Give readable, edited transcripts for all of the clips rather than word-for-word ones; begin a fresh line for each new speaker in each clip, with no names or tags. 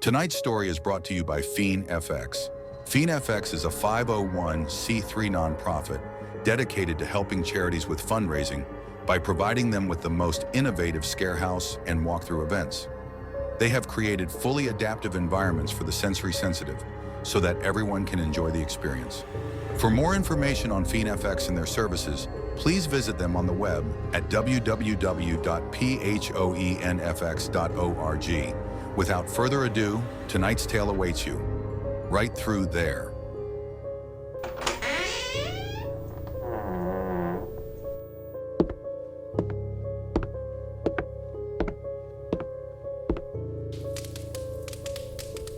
Tonight's story is brought to you by PhoenFX. PhoenFX is a 501c3 nonprofit dedicated to helping charities with fundraising by providing them with the most innovative scarehouse and walkthrough events. They have created fully adaptive environments for the sensory sensitive so that everyone can enjoy the experience. For more information on PhoenFX and their services, please visit them on the web at www.phoenfx.org. Without further ado, tonight's tale awaits you, right through there.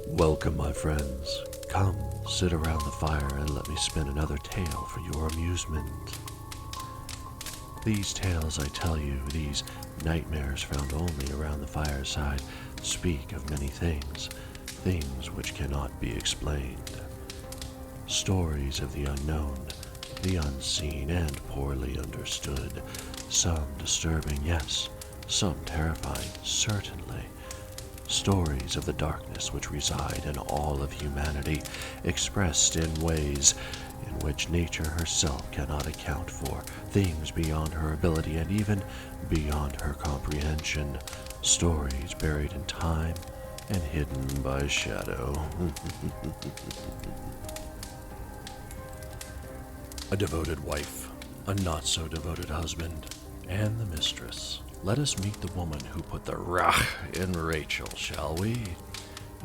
Welcome, my friends. Come, sit around the fire and let me spin another tale for your amusement. These tales I tell you, these nightmares found only around the fireside, speak of many things, things which cannot be explained. Stories of the unknown, the unseen and poorly understood, some disturbing, yes, some terrifying, certainly. Stories of the darkness which reside in all of humanity, expressed in ways in which nature herself cannot account for, things beyond her ability and even beyond her comprehension, stories buried in time and hidden by shadow. A devoted wife, a not-so-devoted husband, and the mistress. Let us meet the woman who put the rach in Rachel, shall we?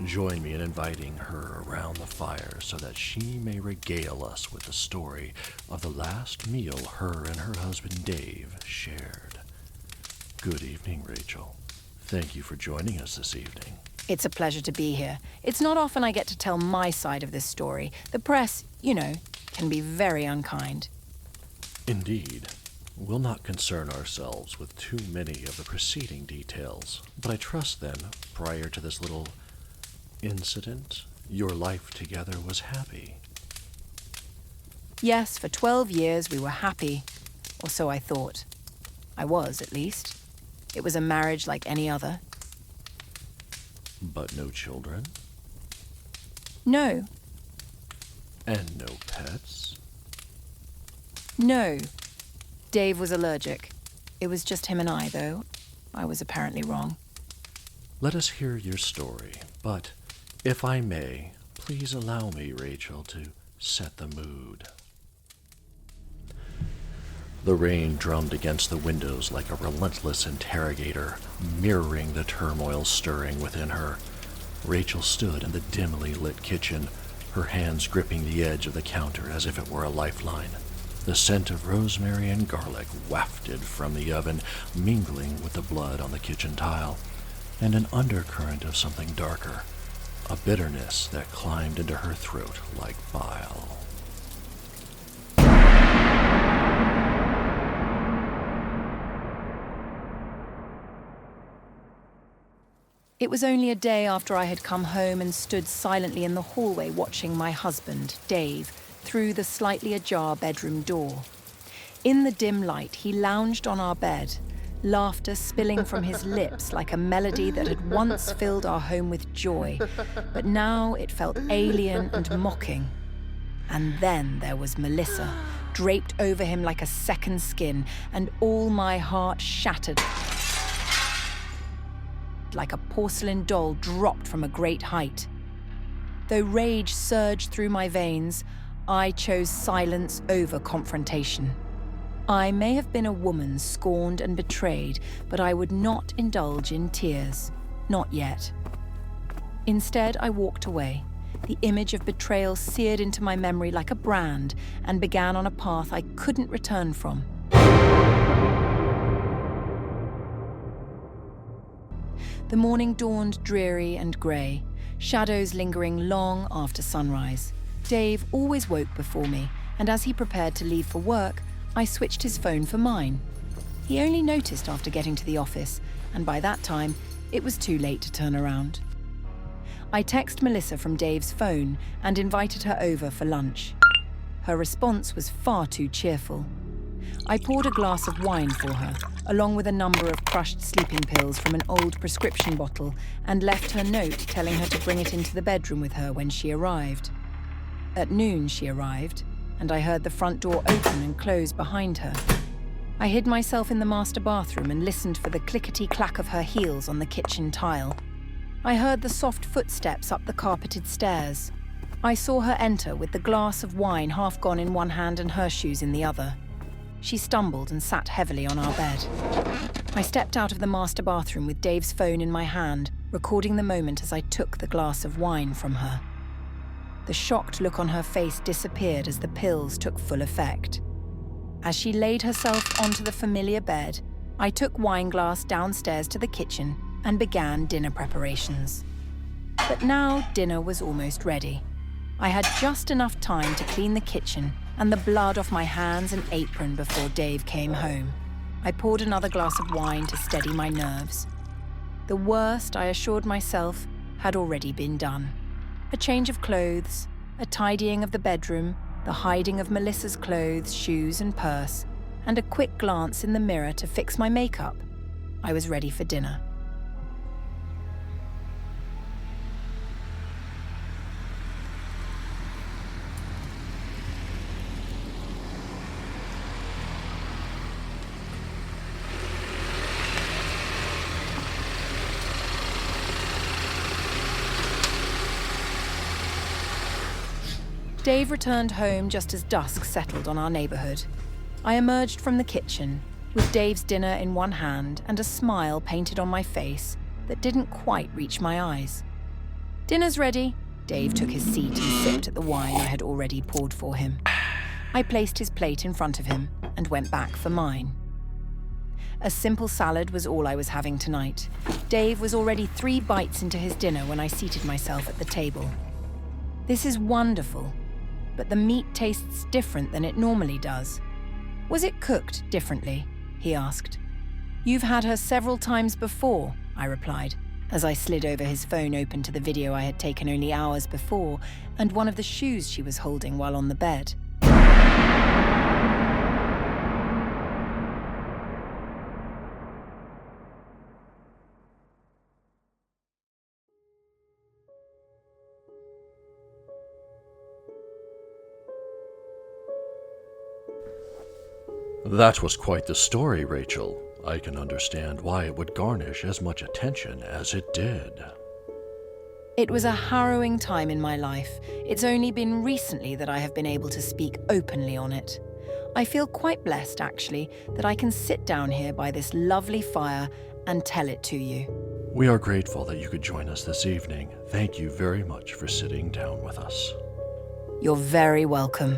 Join me in inviting her around the fire so that she may regale us with the story of the last meal her and her husband Dave shared. Good evening, Rachel. Thank you for joining us this evening.
It's a pleasure to be here. It's not often I get to tell my side of this story. The press, can be very unkind.
Indeed. We'll not concern ourselves with too many of the preceding details, but I trust then, prior to this little incident, your life together was happy.
Yes, for 12 years we were happy, or so I thought. I was, at least. It was a marriage like any other.
But no children?
No.
And no pets?
No. Dave was allergic. It was just him and I, though. I was apparently wrong.
Let us hear your story, but if I may, please allow me, Rachel, to set the mood. The rain drummed against the windows like a relentless interrogator, mirroring the turmoil stirring within her. Rachel stood in the dimly lit kitchen, her hands gripping the edge of the counter as if it were a lifeline. The scent of rosemary and garlic wafted from the oven, mingling with the blood on the kitchen tile, and an undercurrent of something darker, a bitterness that climbed into her throat like bile.
It was only a day after I had come home and stood silently in the hallway watching my husband, Dave, through the slightly ajar bedroom door. In the dim light, he lounged on our bed, laughter spilling from his lips like a melody that had once filled our home with joy, but now it felt alien and mocking. And then there was Melissa, draped over him like a second skin, and all my heart shattered like a porcelain doll dropped from a great height. Though rage surged through my veins, I chose silence over confrontation. I may have been a woman scorned and betrayed, but I would not indulge in tears. Not yet. Instead, I walked away, the image of betrayal seared into my memory like a brand, and began on a path I couldn't return from. The morning dawned dreary and grey, shadows lingering long after sunrise. Dave always woke before me, and as he prepared to leave for work, I switched his phone for mine. He only noticed after getting to the office, and by that time, it was too late to turn around. I texted Melissa from Dave's phone and invited her over for lunch. Her response was far too cheerful. I poured a glass of wine for her, along with a number of crushed sleeping pills from an old prescription bottle, and left her note telling her to bring it into the bedroom with her when she arrived. At noon she arrived, and I heard the front door open and close behind her. I hid myself in the master bathroom and listened for the clickety-clack of her heels on the kitchen tile. I heard the soft footsteps up the carpeted stairs. I saw her enter with the glass of wine half gone in one hand and her shoes in the other. She stumbled and sat heavily on our bed. I stepped out of the master bathroom with Dave's phone in my hand, recording the moment as I took the glass of wine from her. The shocked look on her face disappeared as the pills took full effect. As she laid herself onto the familiar bed, I took wineglass downstairs to the kitchen and began dinner preparations. But now dinner was almost ready. I had just enough time to clean the kitchen and the blood off my hands and apron before Dave came home. I poured another glass of wine to steady my nerves. The worst, I assured myself, had already been done. A change of clothes, a tidying of the bedroom, the hiding of Melissa's clothes, shoes and purse, and a quick glance in the mirror to fix my makeup. I was ready for dinner. Dave returned home just as dusk settled on our neighborhood. I emerged from the kitchen, with Dave's dinner in one hand and a smile painted on my face that didn't quite reach my eyes. "Dinner's ready." Dave took his seat and sipped at the wine I had already poured for him. I placed his plate in front of him and went back for mine. A simple salad was all I was having tonight. Dave was already 3 bites into his dinner when I seated myself at the table. "This is wonderful, but the meat tastes different than it normally does. Was it cooked differently?" he asked. "You've had her several times before," I replied, as I slid over his phone open to the video I had taken only hours before and one of the shoes she was holding while on the bed.
That was quite the story, Rachel. I can understand why it would garnish as much attention as it did.
It was a harrowing time in my life. It's only been recently that I have been able to speak openly on it. I feel quite blessed, actually, that I can sit down here by this lovely fire and tell it to you.
We are grateful that you could join us this evening. Thank you very much for sitting down with us.
You're very welcome.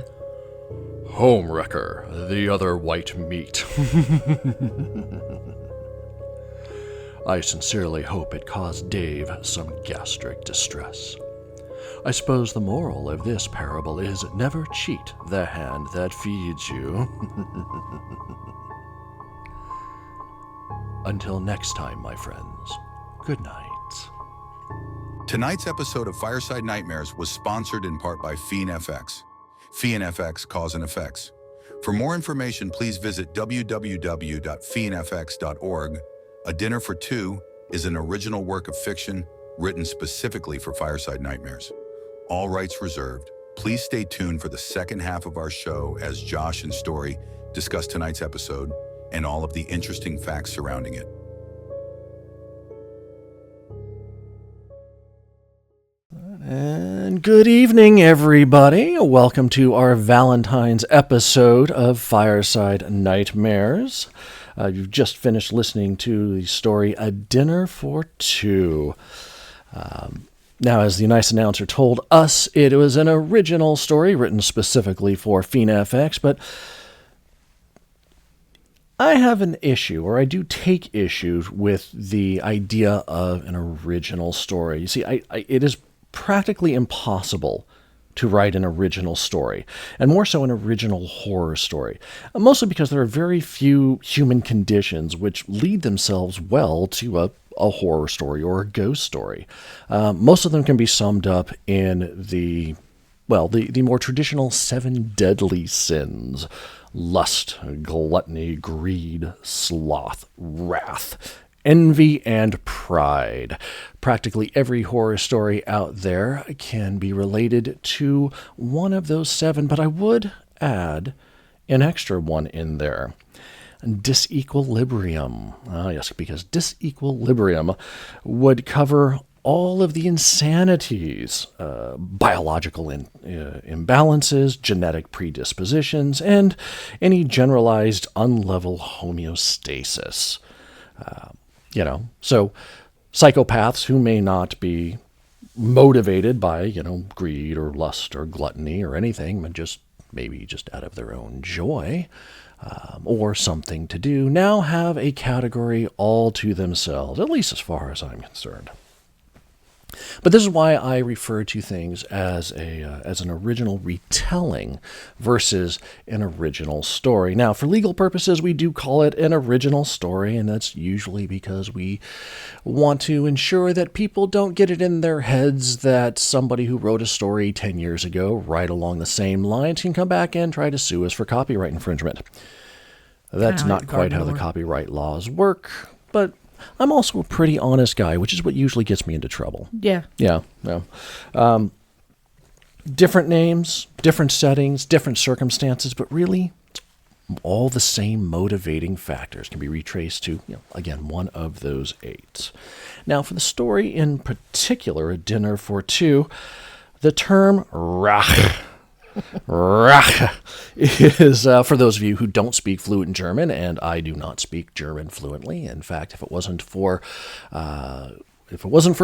Homewrecker, the other white meat. I sincerely hope it caused Dave some gastric distress. I suppose the moral of this parable is never cheat the hand that feeds you. Until next time, my friends, good night.
Tonight's episode of Fireside Nightmares was sponsored in part by PhoenFX. PhoenFX Cause and Effects. For more information, please visit www.phoenfx.org. A Dinner for Two is an original work of fiction written specifically for Fireside Nightmares. All rights reserved. Please stay tuned for the second half of our show as Josh and Story discuss tonight's episode and all of the interesting facts surrounding it.
And good evening, everybody. Welcome to our Valentine's episode of Fireside Nightmares. You've just finished listening to the story A Dinner for Two. Now, as the nice announcer told us, it was an original story written specifically for PhoenFX, but I have an issue, or I do take issue with the idea of an original story. You see, it is practically impossible to write an original story, and more so an original horror story, mostly because there are very few human conditions which lead themselves well to a horror story or a ghost story. Most of them can be summed up in the more traditional 7 deadly sins,
lust, gluttony, greed, sloth, wrath, envy, and pride. Practically every horror story out there can be related to one of those 7, but I would add an extra one in there. Disequilibrium. Yes, because disequilibrium would cover all of the insanities, biological imbalances, genetic predispositions, and any generalized unlevel homeostasis. So psychopaths who may not be motivated by, greed or lust or gluttony or anything, but maybe just out of their own joy, or something to do, now have a category all to themselves, at least as far as I'm concerned. But this is why I refer to things as an original retelling versus an original story. Now, for legal purposes, we do call it an original story, and that's usually because we want to ensure that people don't get it in their heads that somebody who wrote a story 10 years ago, right along the same lines, can come back and try to sue us for copyright infringement. That's not quite how the copyright laws work, but I'm also a pretty honest guy, which is what usually gets me into trouble.
Yeah.
Yeah. Different names, different settings, different circumstances, but really all the same motivating factors can be retraced to, again, one of those 8. Now, for the story in particular, A Dinner for Two, the term Rach is, for those of you who don't speak fluent German, and I do not speak German fluently. In fact, if it wasn't for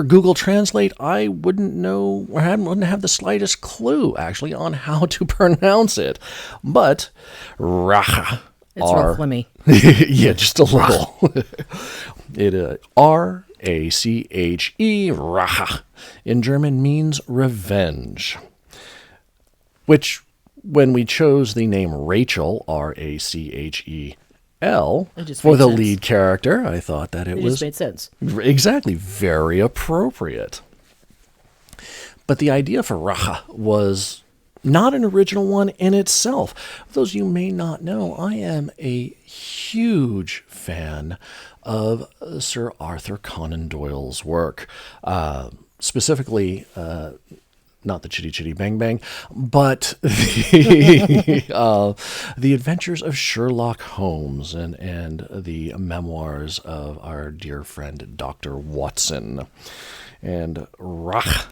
Google Translate, I wouldn't know, or wouldn't have the slightest clue, actually, on how to pronounce it. But Rache.
It's real flimmy.
Yeah, just a little. R-A-C-H-E, Rache, in German means revenge. Which, when we chose the name Rachel, R-A-C-H-E-L, for the lead character, I thought that it was...
just made sense.
Exactly, very appropriate. But the idea for Rache was not an original one in itself. For those of you who may not know, I am a huge fan of Sir Arthur Conan Doyle's work. Specifically... not the Chitty Chitty Bang Bang, but the adventures of Sherlock Holmes and the memoirs of our dear friend Dr. Watson. And Rache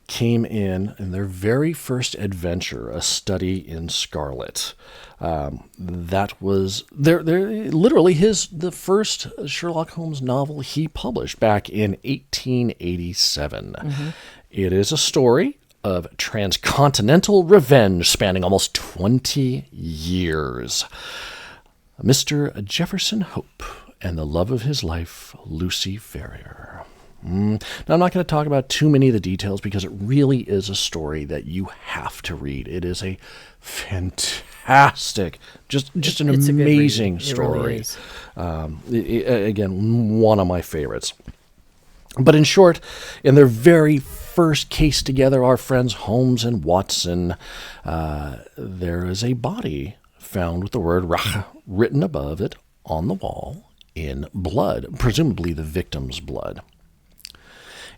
came in their very first adventure, A Study in Scarlet. That was literally the first Sherlock Holmes novel he published back in 1887. Mm-hmm. It is a story of transcontinental revenge spanning almost 20 years. Mr. Jefferson Hope and the love of his life, Lucy Ferrier. Now, I'm not going to talk about too many of the details because it really is a story that you have to read. It is a fantastic, just an amazing story. Again, one of my favorites. But in short, in their very first case together, our friends Holmes and Watson, there is a body found with the word Rache written above it on the wall in blood, presumably the victim's blood.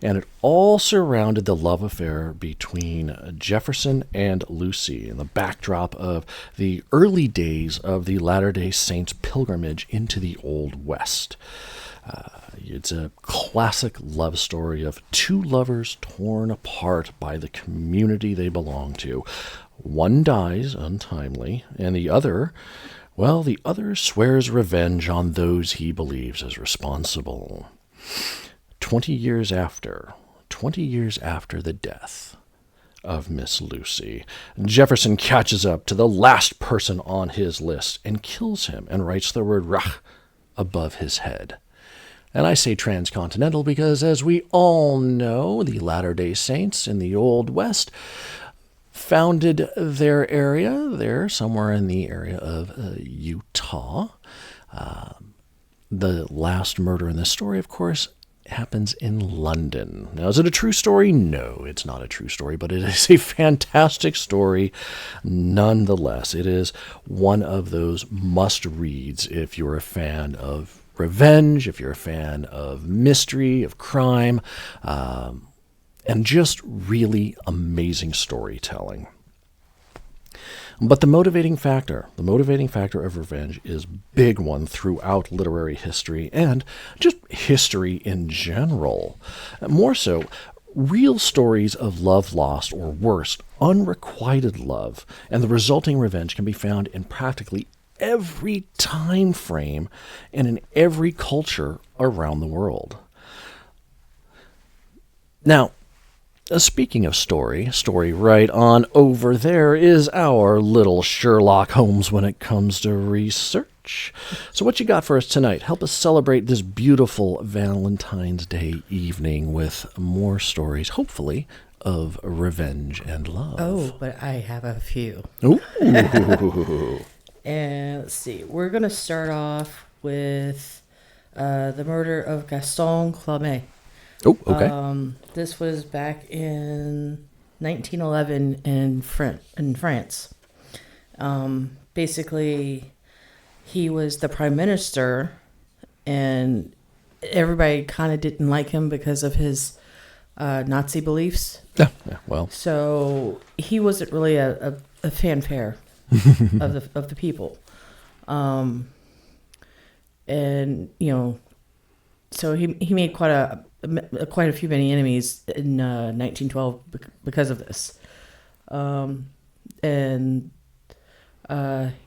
And it all surrounded the love affair between Jefferson and Lucy in the backdrop of the early days of the Latter-day Saints pilgrimage into the Old West. It's a classic love story of two lovers torn apart by the community they belong to. One dies untimely, and the other swears revenge on those he believes is responsible. 20 years after the death of Miss Lucy, Jefferson catches up to the last person on his list and kills him and writes the word Rache above his head. And I say transcontinental because, as we all know, the Latter-day Saints in the Old West founded their area there, somewhere in the area of Utah. The last murder in this story, of course, happens in London. Now, is it a true story? No, it's not a true story, but it is a fantastic story nonetheless. It is one of those must-reads if you're a fan of revenge, if you're a fan of mystery, of crime, and just really amazing storytelling. But the motivating factor of revenge is a big one throughout literary history and just history in general. More so, real stories of love lost or worse, unrequited love, and the resulting revenge can be found in practically every time frame and in every culture around the world. Now, speaking of story right on over there is our little Sherlock Holmes when it comes to research. So what you got for us tonight? Help us celebrate this beautiful Valentine's Day evening with more stories, hopefully, of revenge and love.
Oh, but I have a few.
Ooh.
And let's see. We're going to start off with the murder of Gaston Clément.
Oh, okay.
This was back in 1911 in France. Basically, he was the prime minister, and everybody kind of didn't like him because of his Nazi beliefs.
Yeah, well.
So he wasn't really a fanfare of the people, and so he made quite a few many enemies in 1912 because of this, and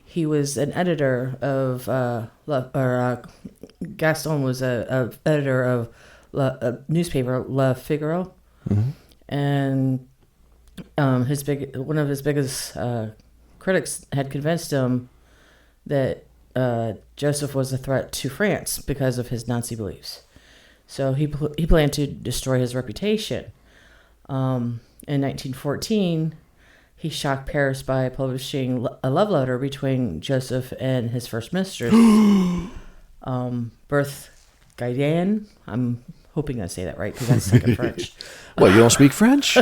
he was an editor of Gaston was a editor of a newspaper Le Figaro,
Mm-hmm.
and one of his biggest critics had convinced him that Joseph was a threat to France because of his Nazi beliefs. So he planned to destroy his reputation. In 1914, he shocked Paris by publishing a love letter between Joseph and his first mistress, Berthe Gaidan. I'm hoping I say that right because that's second French.
What, you don't speak French?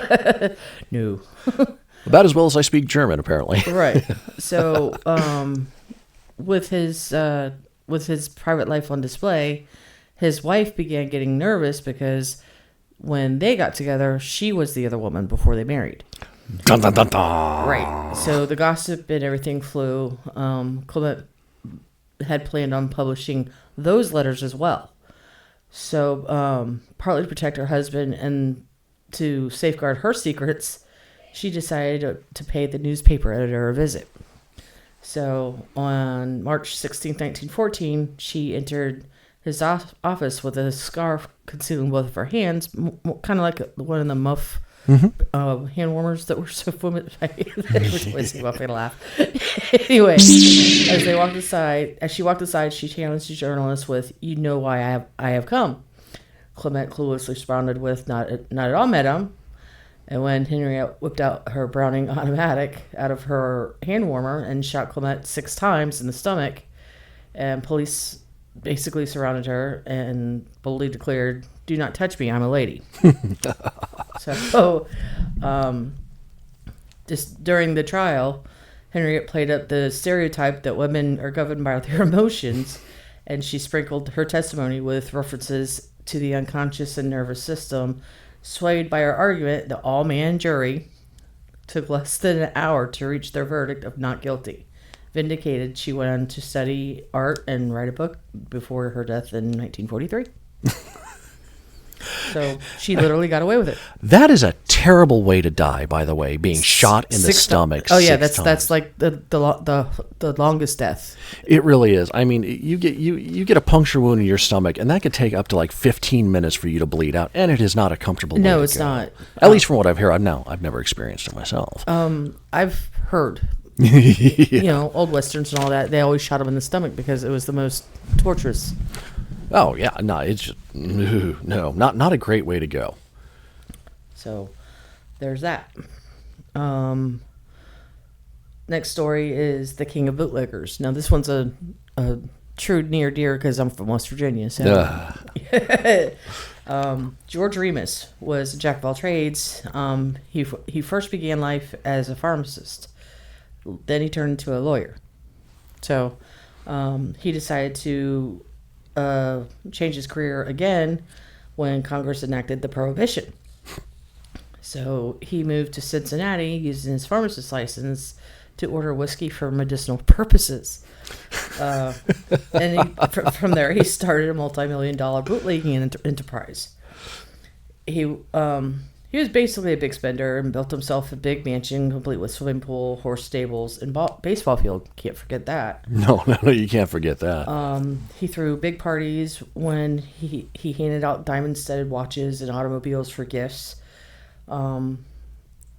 No.
About as well as I speak German, apparently.
Right. So, with his private life on display, his wife began getting nervous because when they got together, she was the other woman before they married.
Dun, dun, dun, dun.
Right. So the gossip and everything flew. Clement had planned on publishing those letters as well. So, partly to protect her husband and to safeguard her secrets, she decided to pay the newspaper editor a visit. So on March 16, 1914, she entered his office with a scarf concealing both of her hands, kind of like one of the muff hand warmers that were so women. It was off and laugh. Anyway, as she walked aside, she challenged the journalist with, "You know why I have come." Clement cluelessly responded with, "Not at all, madam." And when Henriette whipped out her Browning automatic out of her hand warmer and shot Clement 6 times in the stomach, and police basically surrounded her and boldly declared, "Do not touch me, I'm a lady." So, just during the trial, Henriette played up the stereotype that women are governed by their emotions, and she sprinkled her testimony with references to the unconscious and nervous system. Swayed by her argument, the all-man jury took less than an hour to reach their verdict of not guilty. Vindicated, she went on to study art and write a book before her death in 1943. So she literally got away with it.
That is a terrible way to die, by the way, being shot in the stomach.
Oh yeah,
6 times.
that's like the longest death.
It really is. I mean, you get a puncture wound in your stomach, and that could take up to like 15 minutes for you to bleed out, and it is not a comfortable way
No,
to
it's
go.
not.
At least from what I've heard. I've never experienced it myself.
I've heard. Old westerns and all that. They always shot him in the stomach because it was the most torturous.
Oh yeah, no, it's just no, not a great way to go.
So, there's that. Next story is the King of Bootleggers. Now, this one's a true near dear because I'm from West Virginia. So, George Remus was a jack of all trades. He first began life as a pharmacist. Then he turned into a lawyer. So he decided to change his career again when Congress enacted the Prohibition. So he moved to Cincinnati using his pharmacist license to order whiskey for medicinal purposes. And from there, he started a multi-million-dollar bootlegging enterprise. He was basically a big spender and built himself a big mansion complete with swimming pool, horse stables, and baseball field. Can't forget that.
No, you can't forget that.
He threw big parties when he handed out diamond-studded watches and automobiles for gifts.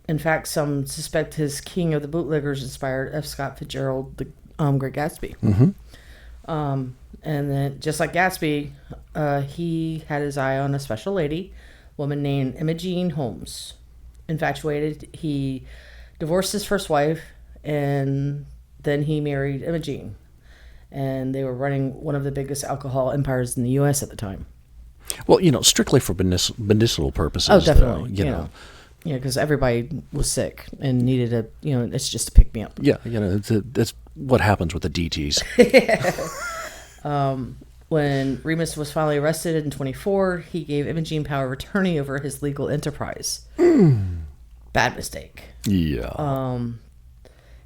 In fact, some suspect his King of the Bootleggers inspired F. Scott Fitzgerald, the Great Gatsby.
Mm-hmm.
And then, just like Gatsby, he had his eye on a special lady, woman named Imogene Holmes. Infatuated, he divorced his first wife, and then he married Imogene. And they were running one of the biggest alcohol empires in the U.S. at the time.
Well, strictly for medicinal purposes.
Oh, definitely.
Though,
Yeah, because everybody was sick and needed it's just to pick me up.
Yeah, that's what happens with the DTs.
When Remus was finally arrested in 1924, he gave Imogene power of attorney over his legal enterprise. Bad mistake.
Yeah.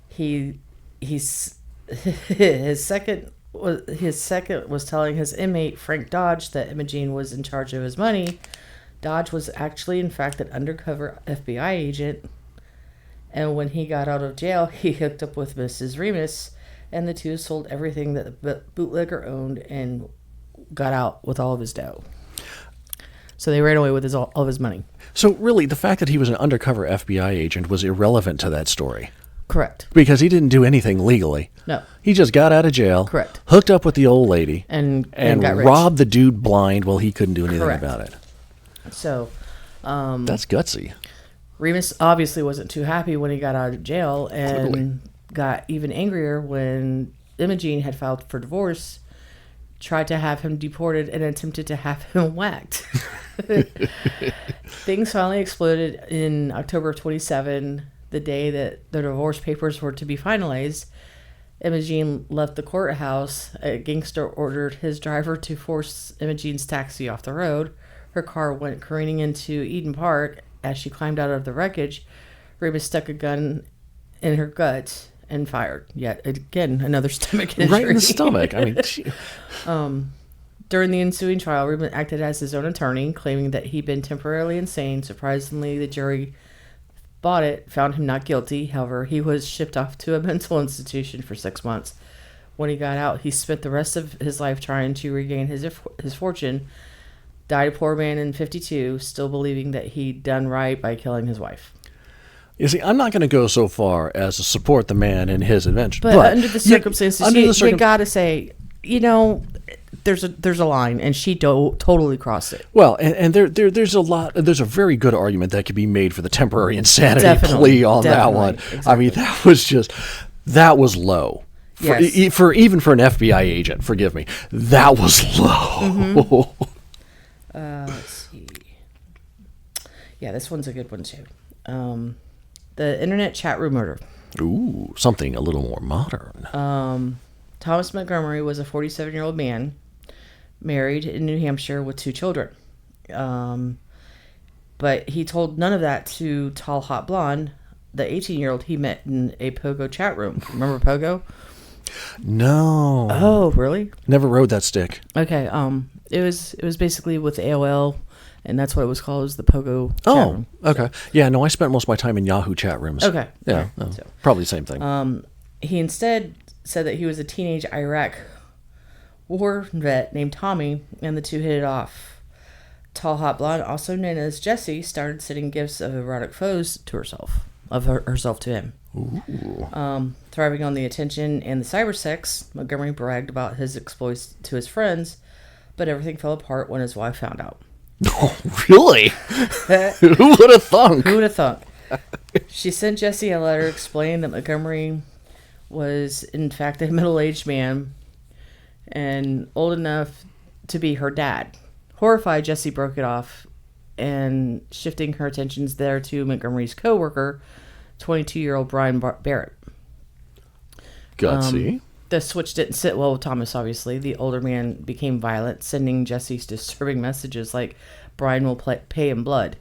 His second was telling his inmate Frank Dodge that Imogene was in charge of his money. Dodge was actually, in fact, an undercover FBI agent. And when he got out of jail, he hooked up with Mrs. Remus, and the two sold everything that the bootlegger owned and got out with all of his dough. So they ran away with all of his money.
So really, the fact that he was an undercover FBI agent was irrelevant to that story.
Correct.
Because he didn't do anything legally.
No.
He just got out of jail.
Correct.
Hooked up with the old lady.
And got rich.
Robbed the dude blind while he couldn't do anything
Correct.
about it.
So,
that's gutsy.
Remus obviously wasn't too happy when he got out of jail and
Clearly.
got even angrier when Imogene had filed for divorce, tried to have him deported, and attempted to have him whacked. Things finally exploded in October of 1927, the day that the divorce papers were to be finalized. Imogene left the courthouse. A gangster ordered his driver to force Imogene's taxi off the road. Her car went careening into Eden Park. As she climbed out of the wreckage, Remus stuck a gun in her gut and fired. Yet again, another stomach injury.
Right in the stomach. I mean,
During the ensuing trial, Remus acted as his own attorney, claiming that he'd been temporarily insane. Surprisingly, the jury bought it, found him not guilty. However, he was shipped off to a mental institution for 6 months. When he got out, he spent the rest of his life trying to regain his fortune. Died a poor man in 1952, still believing that he'd done right by killing his wife.
you see, I'm not going to go so far as to support the man in his adventure.
But under the circumstances, you got to say, there's a line, and she totally crossed it.
Well, and there's a very good argument that could be made for the temporary insanity plea on that one.
Exactly.
I mean, that was low.
Yes.
For even for an FBI agent, forgive me, that was low.
Mm-hmm. Let's see. Yeah, this one's a good one too. The internet chat room murder.
Ooh, something a little more modern.
Thomas Montgomery was a 47-year-old man, married in New Hampshire with 2 children. But he told none of that to Tall Hot Blonde, the 18-year-old he met in a Pogo chat room. Remember Pogo?
No.
Oh, really?
Never rode that stick.
Okay. It was basically with AOL, and that's what it was called, was the Pogo chat room.
Okay. Yeah, no, I spent most of my time in Yahoo chat rooms.
Okay.
Yeah,
Okay. So,
probably the same thing.
he instead said that he was a teenage Iraq war vet named Tommy, and the two hit it off. Tall Hot Blonde, also known as Jessie, started sending gifts of erotic photos to herself to him.
Ooh.
Thriving on the attention and the cyber sex, Montgomery bragged about his exploits to his friends, but everything fell apart when his wife found out.
Oh, really? Who would have thunk?
Who would have thunk? She sent Jessie a letter explaining that Montgomery was, in fact, a middle-aged man and old enough to be her dad. Horrified, Jessie broke it off and shifting her attentions there to Montgomery's co-worker, 22-year-old Brian Barrett.
Gutsy.
The switch didn't sit well with Thomas, obviously. The older man became violent, sending Jessie disturbing messages like, Brian will pay in blood.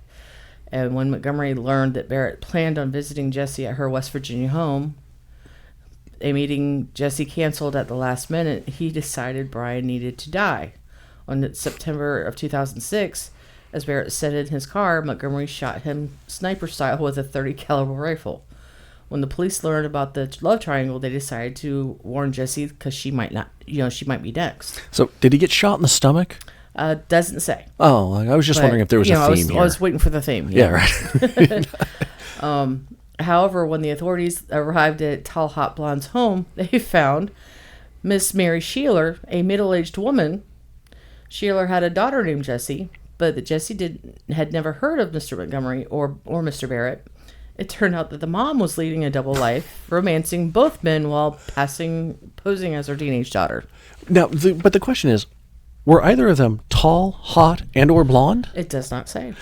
And when Montgomery learned that Barrett planned on visiting Jessie at her West Virginia home, a meeting Jessie canceled at the last minute, he decided Brian needed to die. On September of 2006, as Barrett sat in his car, Montgomery shot him sniper style with a .30 caliber rifle. When the police learned about the love triangle, they decided to warn Jessie because she might be next.
So, did he get shot in the stomach?
Doesn't say.
Oh, I was just wondering if there was a theme here.
I was waiting for the theme.
Yeah, right.
However, when the authorities arrived at Tall Hot Blonde's home, they found Miss Mary Sheeler, a middle-aged woman. Sheeler had a daughter named Jessie, but that Jessie had never heard of Mr. Montgomery or Mr. Barrett. It turned out that the mom was leading a double life, romancing both men while posing as her teenage daughter.
Now, but the question is, were either of them tall, hot, and or blonde?
It does not say.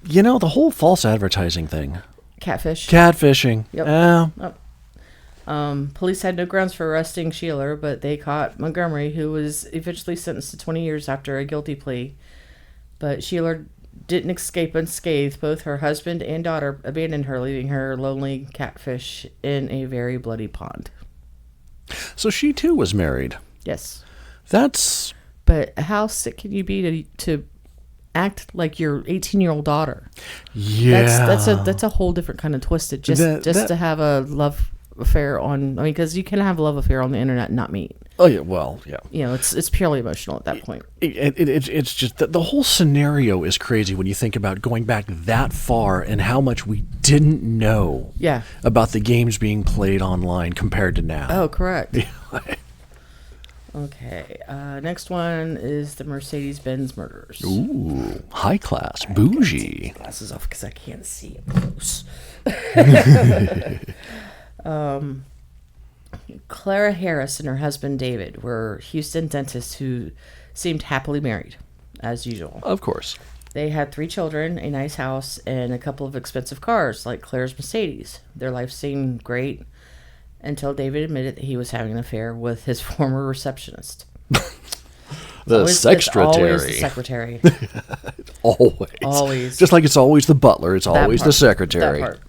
You know, the whole false advertising thing.
Catfishing.
Yep.
Police had no grounds for arresting Sheeler, but they caught Montgomery, who was eventually sentenced to 20 years after a guilty plea. But Sheeler didn't escape unscathed. Both her husband and daughter abandoned her, leaving her lonely catfish in a very bloody pond.
So she too was married.
Yes.
But
how sick can you be to act like your 18-year-old daughter?
Yeah.
That's a whole different kind of twisted. To have a love affair because you can have a love affair on the internet and not meet.
Oh yeah, well, yeah.
It's purely emotional at that point.
It's just the whole scenario is crazy when you think about going back that far and how much we didn't know.
Yeah.
About the games being played online compared to now.
Oh, correct. Okay. Next one is the Mercedes-Benz murders.
Ooh, high class, bougie.
Take glasses off because I can't see up close. Clara Harris and her husband David were Houston dentists who seemed happily married, as usual.
Of course.
They had 3 children, a nice house, and a couple of expensive cars, like Claire's Mercedes. Their life seemed great until David admitted that he was having an affair with his former receptionist.
It's
always the secretary.
Always. Just like it's always the butler, it's always the secretary.
That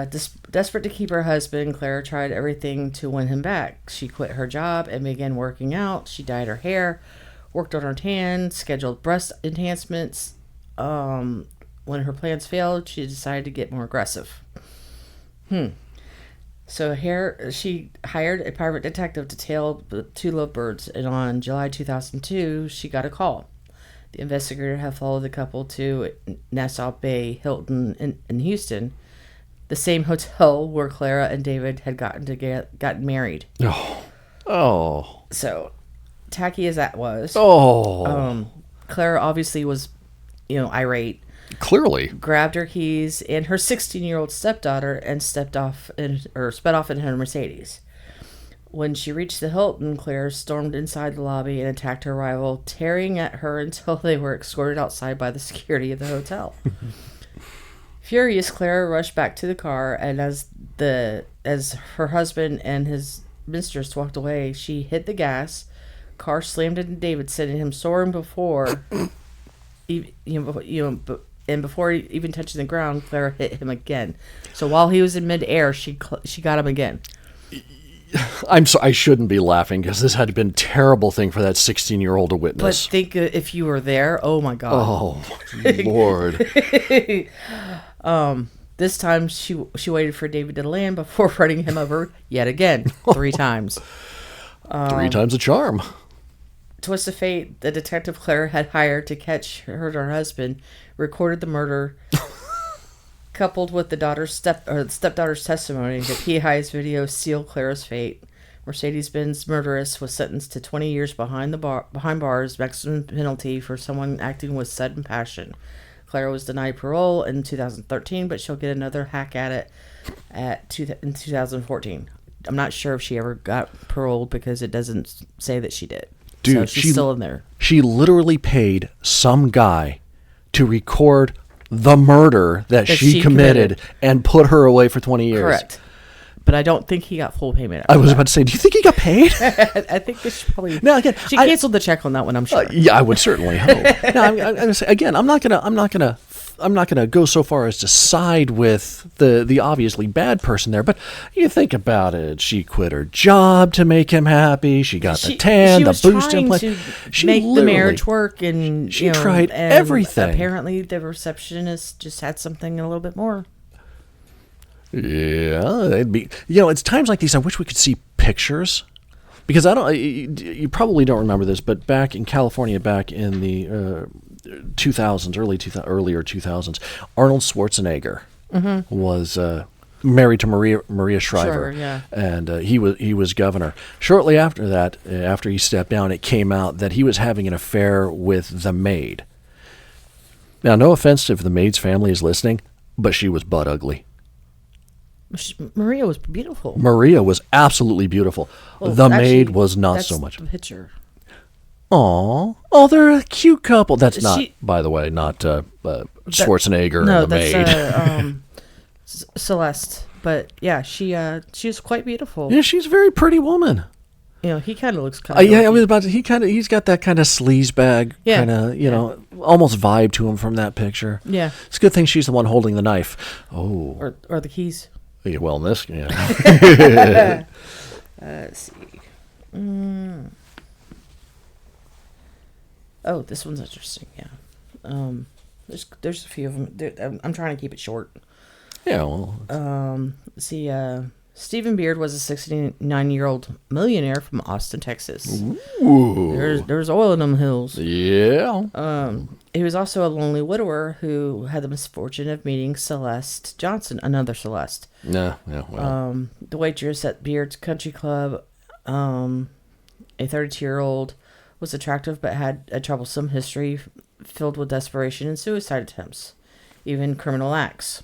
part. Desperate to keep her husband, Claire tried everything to win him back. She quit her job and began working out. She dyed her hair, worked on her tan, scheduled breast enhancements. When her plans failed, she decided to get more aggressive. So she hired a private detective to tail the 2 lovebirds, and on July 2002, she got a call. The investigator had followed the couple to Nassau Bay Hilton in Houston, the same hotel where Clara and David had gotten married.
Oh.
So, tacky as that was. Clara obviously was, irate.
Clearly.
Grabbed her keys and her 16-year-old stepdaughter and sped off in her Mercedes. When she reached the Hilton, Claire stormed inside the lobby and attacked her rival, tearing at her until they were escorted outside by the security of the hotel. Furious, Claire rushed back to the car, and as her husband and his mistress walked away, she hit the gas. Car slammed into David, sending him soaring before, and before even touching the ground, Claire hit him again. So while he was in midair, she got him again.
I'm sorry, I shouldn't be laughing because this had been a terrible thing for that 16-year-old to witness.
But think if you were there, oh my God.
Oh, Lord.
This time she waited for David to land before running him over yet again 3 times.
3 times a charm.
Twist of fate, the detective Claire had hired to catch her and her husband recorded the murder, coupled with the stepdaughter's testimony. The PI's video sealed Claire's fate. Mercedes-Benz murderess was sentenced to 20 years behind bars, maximum penalty for someone acting with sudden passion. Claire was denied parole in 2013, but she'll get another hack at it in 2014. I'm not sure if she ever got paroled because it doesn't say that she did.
Dude,
so she's still in there.
She literally paid some guy to record the murder that she committed and put her away for 20 years.
Correct. But I don't think he got full payment.
I was about to say, do you think he got paid?
I think this probably.
Now again,
she canceled the check on that one. I'm sure.
Yeah, I would certainly hope. Now, I'm gonna say, again, I'm not gonna go so far as to side with the obviously bad person there. But you think about it. She quit her job to make him happy. She got the tan, the boost in place.
She make the marriage work, and
she tried everything.
Apparently, the receptionist just had something a little bit more.
Yeah, it'd be. It's times like these I wish we could see pictures, because I don't. You probably don't remember this, but back in California, back in the 2000s, earlier 2000s, Arnold Schwarzenegger was married to Maria Shriver, and he was governor. Shortly after that, after he stepped down, it came out that he was having an affair with the maid. Now, no offense if the maid's family is listening, but she was butt ugly.
Maria was beautiful.
Maria was absolutely beautiful.
Well,
the maid was not so much.
The picture.
Oh, they're a cute couple. That's by the way, not Schwarzenegger and the maid.
Celeste. But yeah, she was quite beautiful.
Yeah, she's a very pretty woman.
He kind of looks kind of.
Yeah, I was about to. He's got that kind of sleazebag kind of, almost vibe to him from that picture.
Yeah,
it's a good thing she's the one holding the knife. Oh,
or the keys.
Yeah, well, in this,
Let's see. Oh, this one's interesting. Yeah. There's a few of them. I'm trying to keep it short.
Yeah. Well.
Let's see. Stephen Beard was a 69-year-old millionaire from Austin, Texas.
Ooh.
There's oil in them hills.
Yeah.
He was also a lonely widower who had the misfortune of meeting Celeste Johnson, another Celeste.
Yeah. Well.
The waitress at Beard's Country Club, a 32-year-old, was attractive but had a troublesome history filled with desperation and suicide attempts, even criminal acts.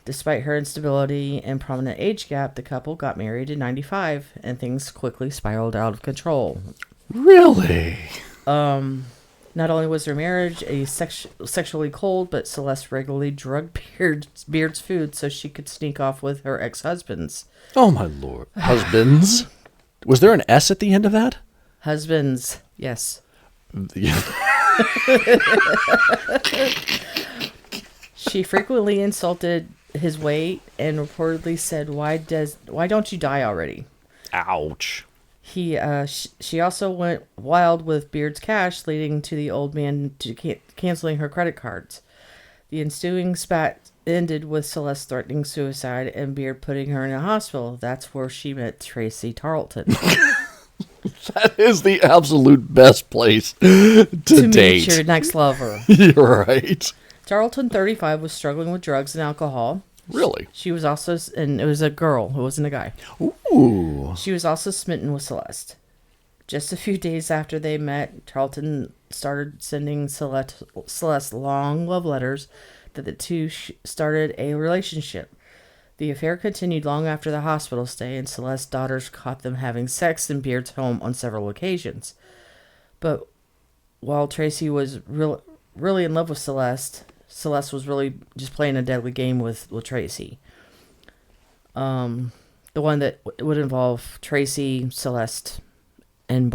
Despite her instability and prominent age gap, the couple got married in 1995, and things quickly spiraled out of control.
Really?
Not only was their marriage sexually cold, but Celeste regularly drugged Beard's food so she could sneak off with her ex-husbands.
Oh, my Lord. Husbands? Was there an S at the end of that?
Husbands, yes. She frequently insulted his weight and reportedly said, "Why don't you die already?"
Ouch.
She also went wild with Beard's cash, leading to the old man canceling her credit cards. The ensuing spat ended with Celeste threatening suicide and Beard putting her in a hospital. That's where she met Tracy Tarleton.
That is the absolute best place to date.
Meet your next lover.
You're right.
Tarleton, 35, was struggling with drugs and alcohol.
Really?
She was also, and it was a girl, it wasn't a guy.
Ooh.
She was also smitten with Celeste. Just a few days after they met, Tarleton started sending Celeste long love letters that the two started a relationship. The affair continued long after the hospital stay, and Celeste's daughters caught them having sex in Beard's home on several occasions. But while Tracy was really in love with Celeste was really just playing a deadly game with Tracy. The one that would involve Tracy, Celeste, and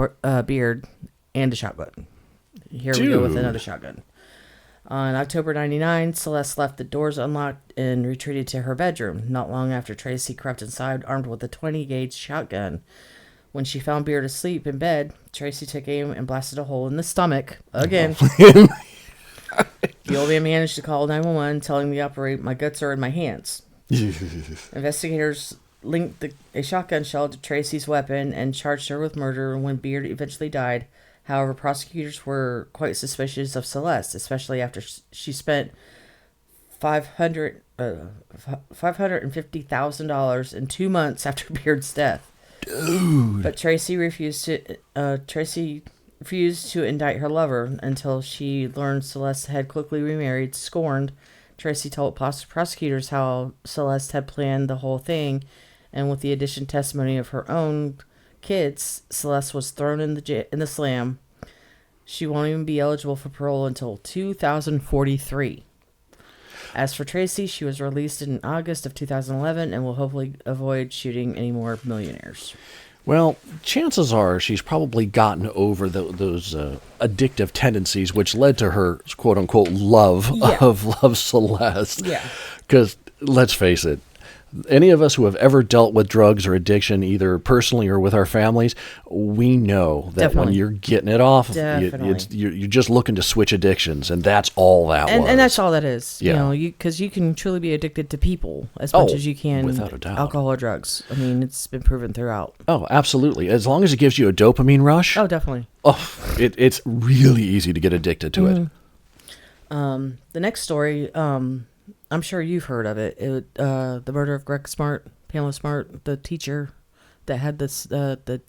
Beard, and a shotgun. Here we go with another shotgun. On October 99, Celeste left the doors unlocked and retreated to her bedroom. Not long after, Tracy crept inside, armed with a 20-gauge shotgun. When she found Beard asleep in bed, Tracy took aim and blasted a hole in the stomach. Again. The old man managed to call 911, telling the operator, "My guts are in my hands." Investigators linked a shotgun shell to Tracy's weapon and charged her with murder when Beard eventually died. However, prosecutors were quite suspicious of Celeste, especially after she spent $550,000 in 2 months after Beard's death.
Dude.
But Tracy refused to indict her lover until she learned Celeste had quickly remarried. Scorned, Tracy told prosecutors how Celeste had planned the whole thing, and with the addition testimony of her own kids, Celeste was thrown in the slam. She won't even be eligible for parole until 2043. As for Tracy, she was released in August of 2011 and will hopefully avoid shooting any more millionaires.
Well, chances are she's probably gotten over those addictive tendencies, which led to her quote-unquote love of Celeste.
Yeah.
Because, let's face it, any of us who have ever dealt with drugs or addiction, either personally or with our families, we know that when you're getting it off, you're just looking to switch addictions, and that's all that was.
And that's all that is.
Yeah.
Because you can truly be addicted to people as much as you can
without a doubt.
alcohol or drugs. I mean, it's been proven throughout.
Oh, absolutely. As long as it gives you a dopamine rush.
Oh, definitely.
Oh, it's really easy to get addicted to it.
The next story, I'm sure you've heard of it. The murder of Greg Smart, Pamela Smart, the teacher that had this the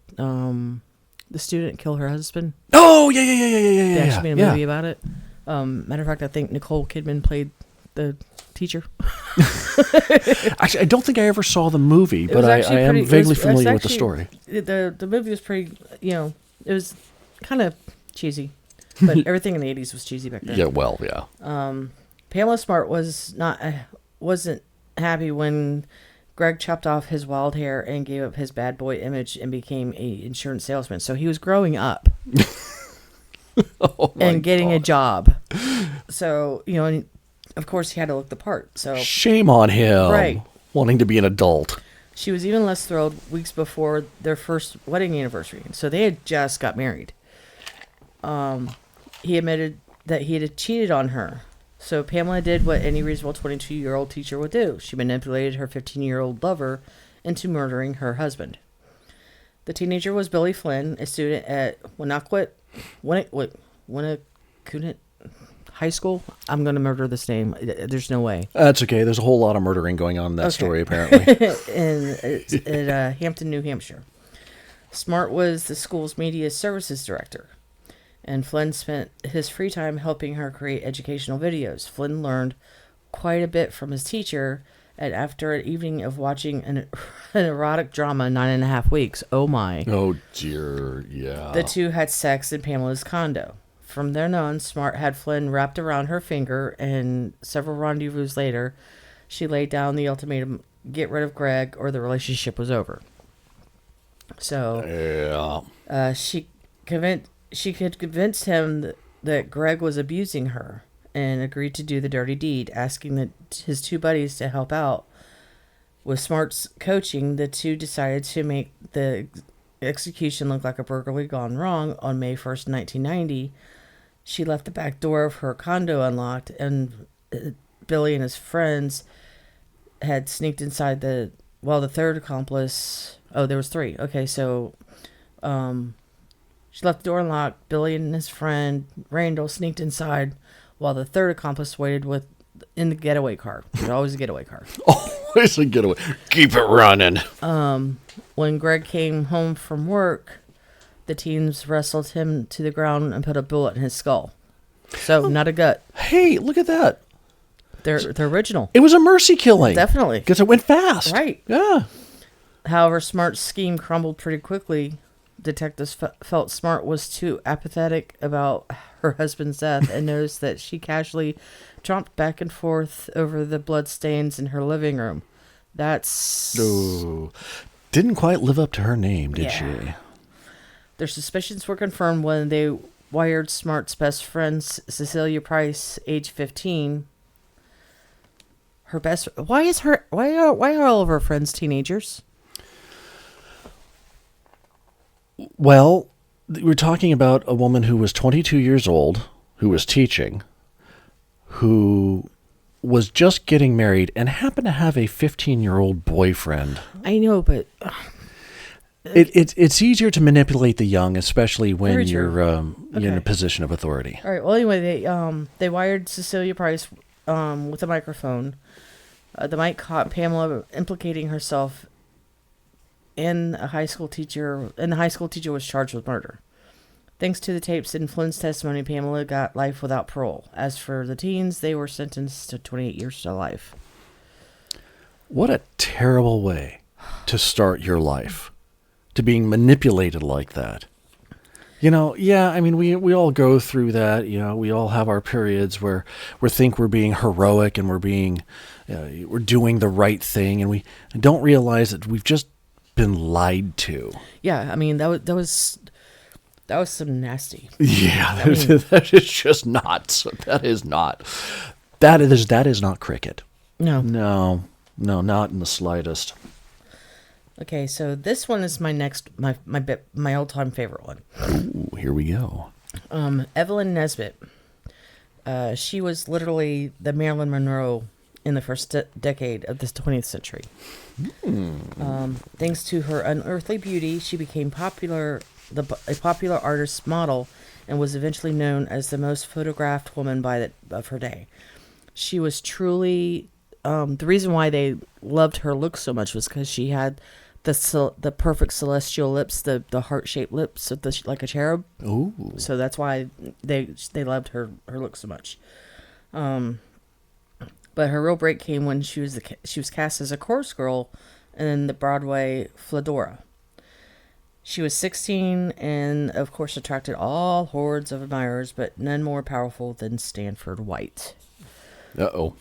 student kill her husband.
Oh, yeah.
They actually made a movie about it. Matter of fact, I think Nicole Kidman played the teacher.
Actually, I don't think I ever saw the movie, but I am vaguely familiar with the story.
The movie was pretty, it was kind of cheesy, but everything in the 80s was cheesy back then.
Yeah, well, yeah.
Pamela Smart wasn't happy when Greg chopped off his wild hair and gave up his bad boy image and became an insurance salesman. So he was growing up and getting a job. So, and of course he had to look the part. So
shame on him.
Right. Wanting
to be an adult.
She was even less thrilled weeks before their first wedding anniversary. So they had just got married. He admitted that he had cheated on her. So Pamela did what any reasonable 22-year-old teacher would do. She manipulated her 15-year-old lover into murdering her husband. The teenager was Billy Flynn, a student at Winneconnet High School. I'm going to murder this name. There's no way.
That's okay. There's a whole lot of murdering going on in that story, apparently.
in Hampton, New Hampshire. Smart was the school's media services director. And Flynn spent his free time helping her create educational videos. Flynn learned quite a bit from his teacher, and after an evening of watching an erotic drama 9.5 weeks, oh my.
Oh dear, yeah.
The two had sex in Pamela's condo. From there on, Smart had Flynn wrapped around her finger, and several rendezvous later, she laid down the ultimatum, get rid of Greg or the relationship was over. So,
yeah.
She had convinced him that Greg was abusing her and agreed to do the dirty deed, asking his two buddies to help out. With Smart's coaching, the two decided to make the execution look like a burglary gone wrong. On May 1st, 1990, she left the back door of her condo unlocked, and Billy and his friends had sneaked inside the third accomplice... Oh, there was three. Okay, so... She left the door unlocked. Billy and his friend, Randall, sneaked inside while the third accomplice waited in the getaway car. There's always a getaway car.
Always a getaway. Keep it running.
When Greg came home from work, the teens wrestled him to the ground and put a bullet in his skull. So, not a gut.
Hey, look at that.
They're original.
It was a mercy killing.
Definitely.
Because it went fast.
Right.
Yeah.
However, Smart's scheme crumbled pretty quickly. Detectives felt Smart was too apathetic about her husband's death and noticed that she casually tromped back and forth over the bloodstains in her living room. That's...
Ooh. Didn't quite live up to her name, did she?
Their suspicions were confirmed when they wired Smart's best friend, Cecilia Price, age 15. Her best... Why are all of her friends teenagers?
Well, we're talking about a woman who was 22 years old, who was teaching, who was just getting married, and happened to have a 15-year-old boyfriend.
I know, but...
It's easier to manipulate the young, especially when you're in a position of authority.
All right. Well, anyway, they wired Cecilia Price with a microphone. The mic caught Pamela implicating herself in the high school teacher was charged with murder. Thanks to the tapes and Flynn's testimony, Pamela got life without parole. As for the teens, they were sentenced to 28 years to life.
What a terrible way to start your life. to being manipulated like that. Yeah, I mean, we all go through that. We all have our periods where we think we're being heroic and we're doing the right thing, and we don't realize that we've just been lied to.
Yeah, I mean, that was some nasty.
Yeah, that is just not. That is not. That is not cricket.
No.
No, not in the slightest.
Okay, so this one is my all-time favorite one.
Ooh, here we go.
Evelyn Nesbit. She was literally the Marilyn Monroe in the first decade of the 20th century. Thanks to her unearthly beauty, she became a popular artist model, and was eventually known as the most photographed woman of her day. She was truly the reason why they loved her look so much was because she had the perfect celestial lips, the heart-shaped lips, like a cherub.
Ooh.
So that's why they loved her look so much. But her real break came when she was cast as a chorus girl in the Broadway Fedora. She was 16 and, of course, attracted all hordes of admirers, but none more powerful than Stanford White.
Uh-oh.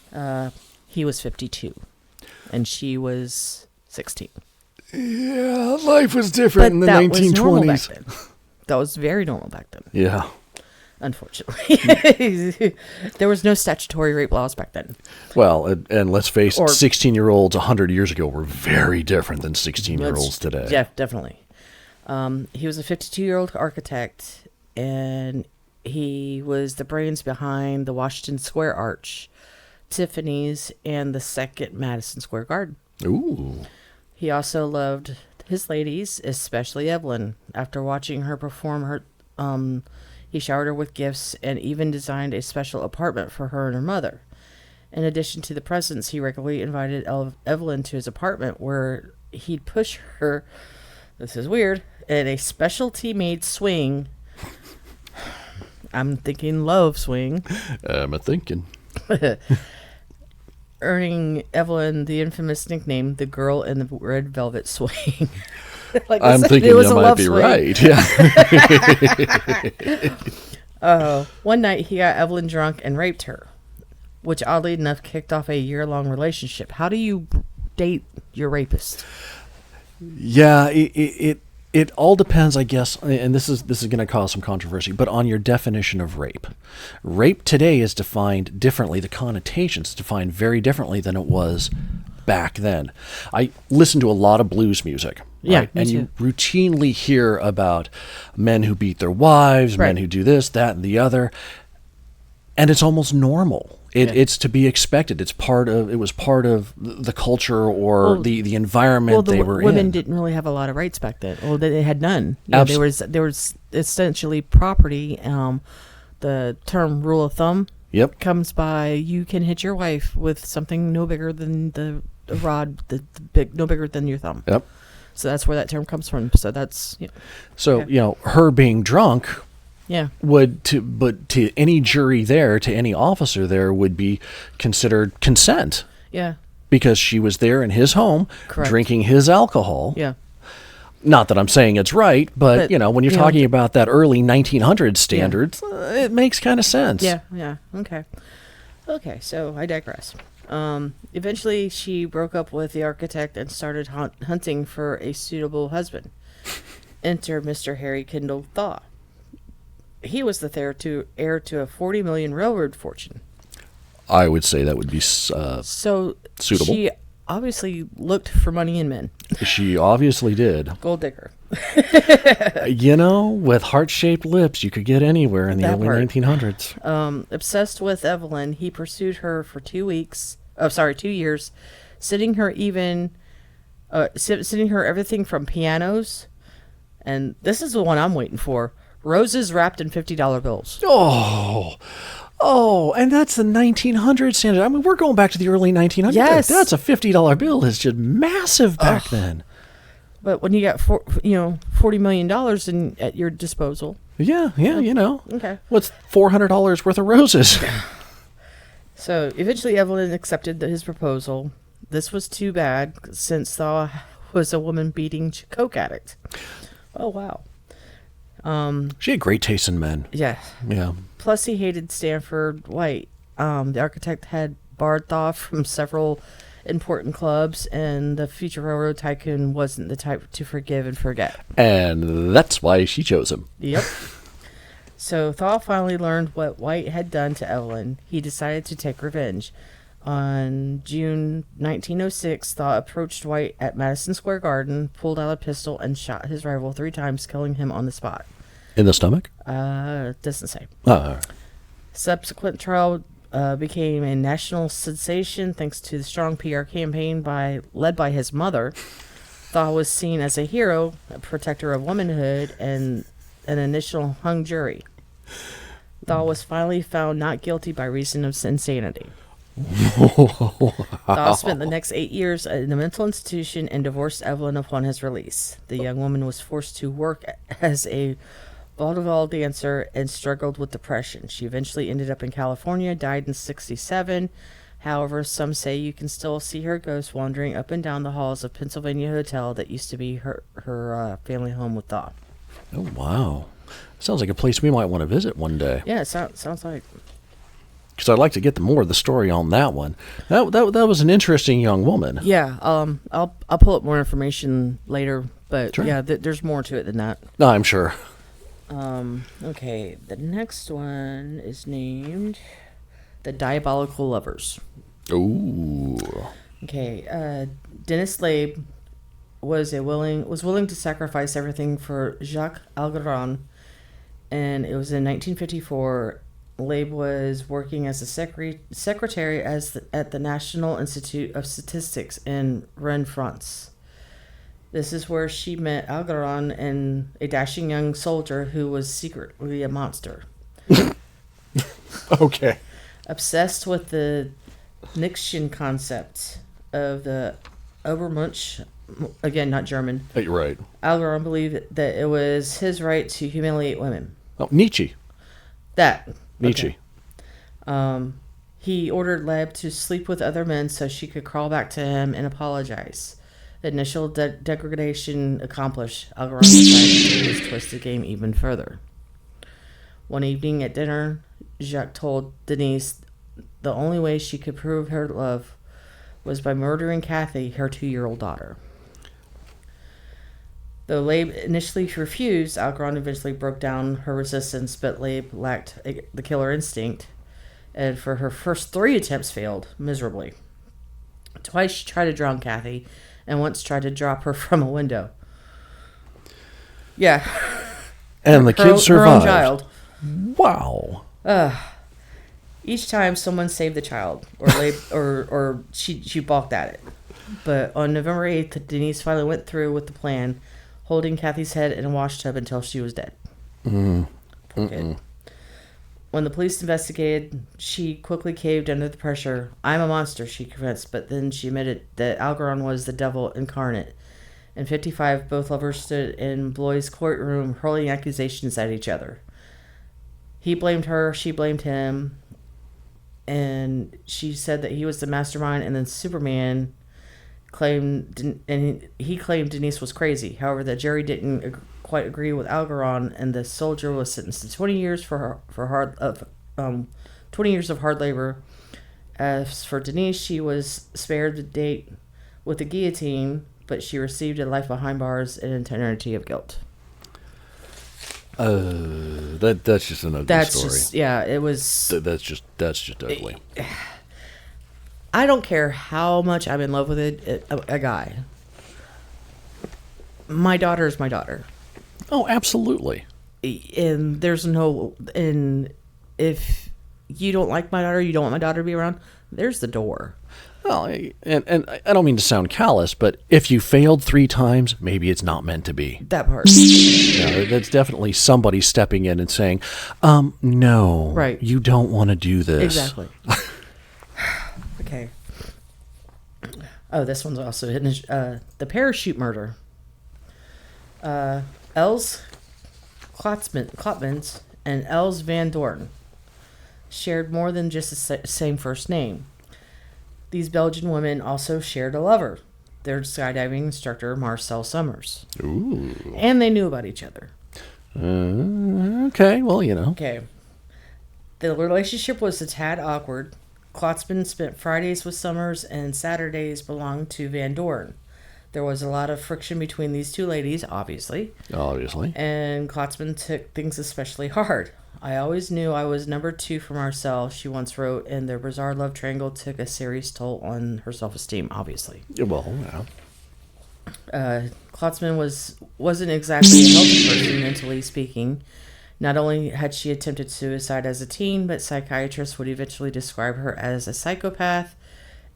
He was 52, and she was 16.
Yeah, life was different in the 1920s.
Was normal back then. That was very normal back then.
Yeah.
Unfortunately. There was no statutory rape laws back then.
Well, and let's face it, 16-year-olds 100 years ago were very different than 16-year-olds today.
Yeah, definitely. He was a 52-year-old architect, and he was the brains behind the Washington Square Arch, Tiffany's, and the second Madison Square Garden.
Ooh.
He also loved his ladies, especially Evelyn. After watching her perform, he showered her with gifts and even designed a special apartment for her and her mother. In addition to the presents, he regularly invited Evelyn to his apartment, where he'd push her, this is weird, in a specialty-made swing. I'm thinking love swing.
I'm a-thinking.
Earning Evelyn the infamous nickname, the girl in the red velvet swing. Like
I'm thinking you might be right. Yeah.
One night he got Evelyn drunk and raped her, which oddly enough kicked off a year-long relationship. How do you date your rapist?
Yeah, it all depends, I guess, and this is going to cause some controversy, but on your definition of rape. Rape today is defined differently. The connotations defined very differently than it was back then. I listen to a lot of blues music.
Yeah,
right? And you routinely hear about men who beat their wives, men who do this, that, and the other, and it's almost normal. It's to be expected. It was part of the culture or the environment they were in.
Women didn't really have a lot of rights back then. Well, they had none. There was essentially property. The term rule of thumb comes by you can hit your wife with something no bigger than the rod, no bigger than your thumb.
Yep.
So that's where that term comes from. So that's
her being drunk.
Yeah.
But to any jury there, to any officer there, would be considered consent.
Yeah.
Because she was there in his home, drinking his alcohol.
Yeah.
Not that I'm saying it's right, but when you're talking about that early 1900s standards, it makes kind of sense.
Yeah. Yeah. Okay. So I digress. Eventually, she broke up with the architect and started hunting for a suitable husband. Enter Mr. Harry Kendall Thaw. He was the heir to a $40 million railroad fortune.
I would say that would be suitable.
She obviously looked for money in men.
She obviously did.
Gold digger.
With heart-shaped lips, you could get anywhere in the early 1900s.
Obsessed with Evelyn, he pursued her for 2 years, sending her everything from pianos, and this is the one I'm waiting for. Roses wrapped in $50 bills.
Oh, and that's the 1900 standard. I mean, we're going back to the early 1900s.
Yes.
That's a $50 bill. It's just massive back then.
But when you got $40 million at your disposal.
Yeah,
Okay.
What's $400 worth of roses?
So eventually Evelyn accepted his proposal. This was too bad since Thaw was a woman beating coke addict. Oh, wow.
She had great taste in men.
Yeah.
Yeah.
Plus, he hated Stanford White. The architect had barred Thaw from several important clubs, and the future railroad tycoon wasn't the type to forgive and forget.
And that's why she chose him.
Yep. So Thaw finally learned what White had done to Evelyn. He decided to take revenge. On June 1906, Thaw approached White at Madison Square Garden, pulled out a pistol, and shot his rival 3 times, killing him on the spot.
In the stomach?
Doesn't say.
Oh.
Subsequent trial became a national sensation thanks to the strong PR campaign led by his mother. Thaw was seen as a hero, a protector of womanhood, and an initial hung jury. Thaw was finally found not guilty by reason of insanity. Thaw spent the next 8 years in a mental institution and divorced Evelyn upon his release. The young woman was forced to work as a vaudeville dancer and struggled with depression. She eventually ended up in California, died in 1967. However, some say you can still see her ghost wandering up and down the halls of Pennsylvania Hotel that used to be her family home with Thaw.
Oh, wow. Sounds like a place we might want to visit one day.
Yeah, it sounds like.
Because I'd like to get more of the story on that one. That was an interesting young woman.
Yeah, I'll pull up more information later, but
Sure.
yeah, there's more to it than that.
No, I'm sure.
Okay, the next one is named The Diabolical Lovers.
Ooh.
Okay, Dennis Labe was willing to sacrifice everything for Jacques Algaron, and it was in 1954. Labe was working as a secretary at the National Institute of Statistics in Rennes, France. This is where she met Algaron, and a dashing young soldier who was secretly a monster.
Okay.
Obsessed with the Nietzschean concept of the Übermensch, again, not German,
You're right.
Algaron believed that it was his right to humiliate women.
Oh, Nietzsche.
That.
Nietzsche.
Okay. He ordered Leb to sleep with other men so she could crawl back to him and apologize. Initial degradation accomplished, Algaron decided to take his twisted game even further. One evening at dinner, Jacques told Denise the only way she could prove her love was by murdering Kathy, her 2-year-old daughter. Though Labe initially refused, Algaron eventually broke down her resistance, but Labe lacked the killer instinct, and for her first 3 attempts failed miserably. Twice she tried to drown Kathy, and once tried to drop her from a window. Yeah.
And the kid
Her own
survived.
child.
Wow.
Each time someone saved the child, or she balked at it. But on November 8th, Denise finally went through with the plan, holding Kathy's head in a washtub until she was dead. Poor kid. When the police investigated, she quickly caved under the pressure. I'm a monster, she confessed, but then she admitted that Algaron was the devil incarnate. In 1955, both lovers stood in Bloy's courtroom hurling accusations at each other. He blamed her, she blamed him, and she said that he was the mastermind, and then Superman claimed Denise was crazy. However, the jury didn't quite agree with Algaron, and the soldier was sentenced to 20 years for 20 years of hard labor. As for Denise, she was spared the date with the guillotine, but she received a life behind bars and eternity of guilt.
That's just an ugly
That's
story.
just it was.
That's just ugly.
I don't care how much I'm in love with a guy. My daughter is my daughter.
Oh, absolutely.
And if you don't like my daughter, you don't want my daughter to be around, there's the door.
Well, and I don't mean to sound callous, but if you failed 3 times, maybe it's not meant to be.
That part.
That's definitely somebody stepping in and saying, no,
Right.
You don't want to do this.
Exactly. Okay. Oh, this one's also hidden. The parachute murder. Els Klotmans and Els Van Doorn shared more than just the same first name. These Belgian women also shared a lover. their skydiving instructor, Marcel Summers.
Ooh.
And they knew about each other.
Okay, well,
Okay. The relationship was a tad awkward. Klotzman spent Fridays with Summers and Saturdays belonged to Van Doren. There was a lot of friction between these two ladies, obviously. And Klotzman took things especially hard. I always knew I was number 2 for Marcel, she once wrote, and their bizarre love triangle took a serious toll on her self-esteem, obviously.
Well, yeah.
Klotzman wasn't exactly a healthy person, mentally speaking. Not only had she attempted suicide as a teen, but psychiatrists would eventually describe her as a psychopath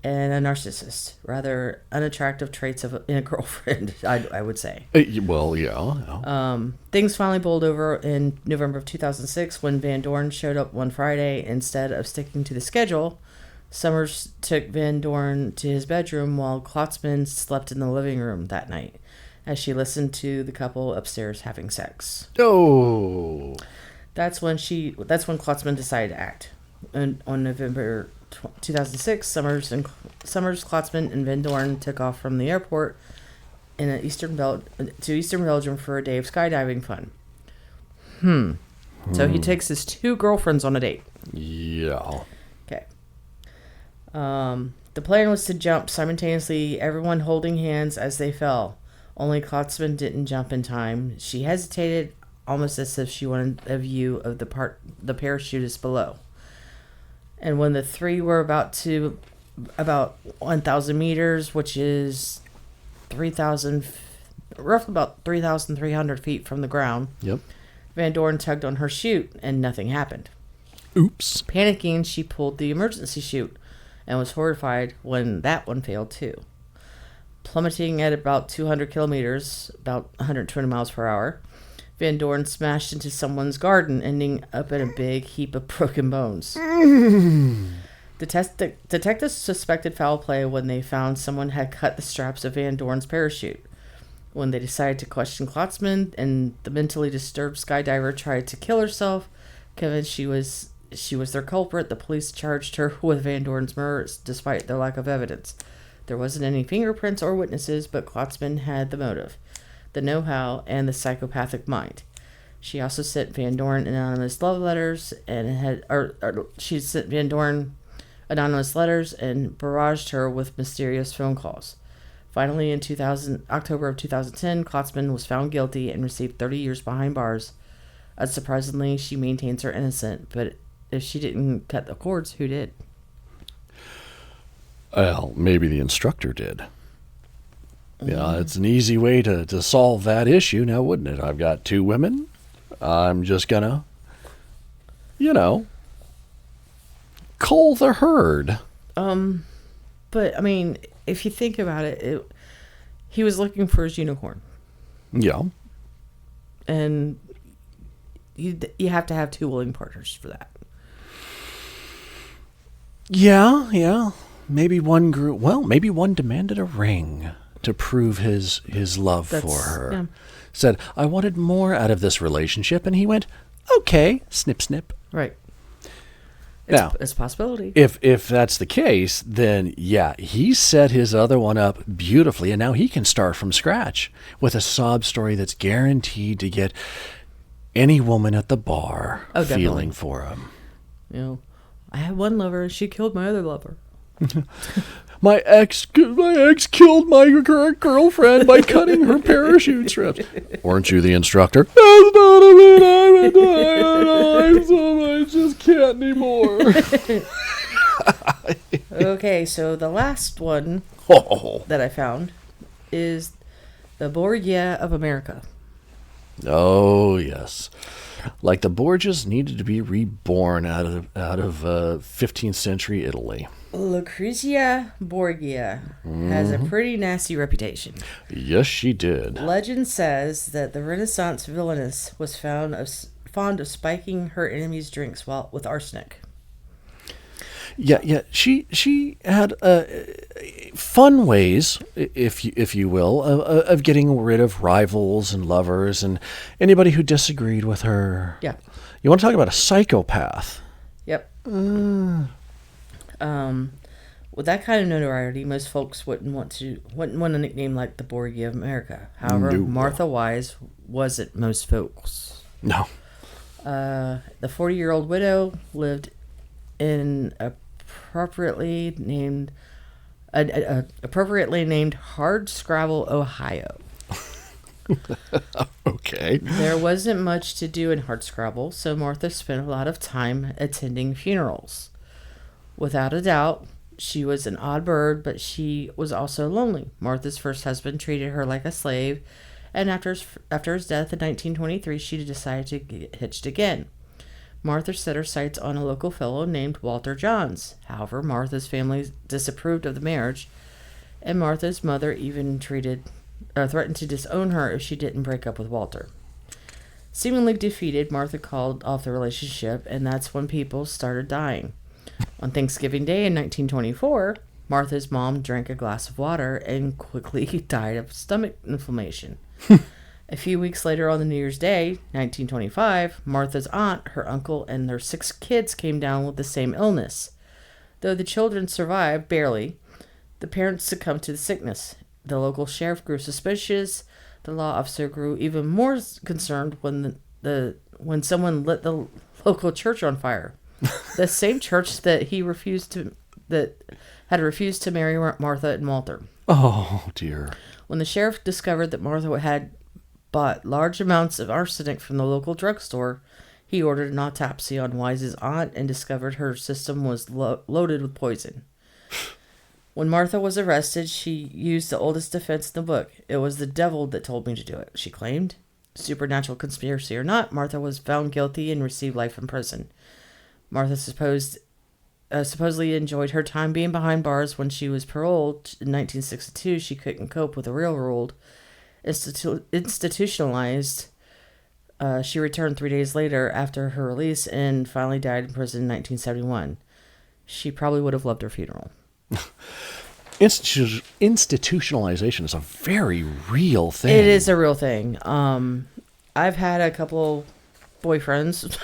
and a narcissist. Rather unattractive traits in a girlfriend, I would say.
Well, yeah.
Things finally bowled over in November of 2006 when Van Doren showed up one Friday. Instead of sticking to the schedule, Summers took Van Doren to his bedroom while Klotzman slept in the living room that night as she listened to the couple upstairs having sex.
Oh.
That's when Klotzman decided to act. And on November 2006, Summers, Klotzman, and Van Doren took off from the airport to Eastern Belgium for a day of skydiving fun. So he takes his 2 girlfriends on a date.
Yeah.
Okay. The plan was to jump simultaneously, everyone holding hands as they fell. Only Klotzman didn't jump in time. She hesitated, almost as if she wanted a view of the parachutist below. And when the 3 were about 1,000 meters, which is roughly about 3,300 feet from the ground,
Yep.
Van Doren tugged on her chute, and nothing happened.
Oops.
Panicking, she pulled the emergency chute and was horrified when that one failed too. Plummeting at about 200 kilometers, about 120 miles per hour, Van Doren smashed into someone's garden, ending up in a big heap of broken bones. Detectives suspected foul play when they found someone had cut the straps of Van Doren's parachute. When they decided to question Klotzman and the mentally disturbed skydiver tried to kill herself, convinced she was their culprit, the police charged her with Van Doren's murder despite their lack of evidence. There wasn't any fingerprints or witnesses, but Klotzman had the motive, the know-how, and the psychopathic mind. She also sent Van Doren anonymous love letters and barraged her with mysterious phone calls. Finally, in October of 2010, Klotzman was found guilty and received 30 years behind bars. Unsurprisingly, she maintains her innocence, but if she didn't cut the cords, who did?
Well, maybe the instructor did. Yeah, it's an easy way to solve that issue now, wouldn't it? I've got 2 women. I'm just gonna, cull the herd.
But, I mean, if you think about it, he was looking for his unicorn.
Yeah.
And you have to have 2 willing partners for that.
Yeah. Maybe one demanded a ring to prove his love for her.
Yeah.
Said, I wanted more out of this relationship, and he went, okay, snip, snip.
Right.
Now,
it's a possibility.
If that's the case, then yeah, he set his other one up beautifully, and now he can start from scratch with a sob story that's guaranteed to get any woman at the bar feeling for him.
I had one lover, and she killed my other lover.
My ex killed my girlfriend by cutting her parachute strips. Weren't you the instructor? That's not a bit I just can't anymore.
Okay, so the last one that I found is the Borgia of America.
Oh, yes. Like the Borgias needed to be reborn out of 15th century Italy.
Lucrezia Borgia has a pretty nasty reputation.
Yes, she did.
Legend says that the Renaissance villainess was fond of spiking her enemies' drinks with arsenic.
Yeah. She had fun ways, if you will, of getting rid of rivals and lovers and anybody who disagreed with her.
Yeah.
You want to talk about a psychopath?
Yep. With that kind of notoriety, most folks wouldn't want a nickname like the Borgie of America. However,
No.
Martha Wise wasn't most folks.
No.
The 40-year-old widow lived in appropriately named Hardscrabble, Ohio.
Okay.
There wasn't much to do in Hardscrabble, so Martha spent a lot of time attending funerals. Without a doubt, she was an odd bird, but she was also lonely. Martha's first husband treated her like a slave, and after his death in 1923, she decided to get hitched again. Martha set her sights on a local fellow named Walter Johns. However, Martha's family disapproved of the marriage, and Martha's mother even threatened to disown her if she didn't break up with Walter. Seemingly defeated, Martha called off the relationship, and that's when people started dying. On Thanksgiving Day in 1924, Martha's mom drank a glass of water and quickly died of stomach inflammation. A few weeks later, on the New Year's Day, 1925, Martha's aunt, her uncle, and their 6 kids came down with the same illness. Though the children survived, barely, the parents succumbed to the sickness. The local sheriff grew suspicious. The law officer grew even more concerned when someone lit the local church on fire. The same church that had refused to marry Martha and Walter.
Oh, dear.
When the sheriff discovered that Martha had bought large amounts of arsenic from the local drugstore, he ordered an autopsy on Wise's aunt and discovered her system was loaded with poison. When Martha was arrested, she used the oldest defense in the book. It was the devil that told me to do it, she claimed. Supernatural conspiracy or not, Martha was found guilty and received life in prison. Martha supposedly enjoyed her time being behind bars. When she was paroled in 1962, she couldn't cope with the real world. Institutionalized, she returned 3 days later after her release and finally died in prison in 1971. She probably would have loved her funeral.
Institutionalization is a very real thing.
It is a real thing. I've had a couple boyfriends.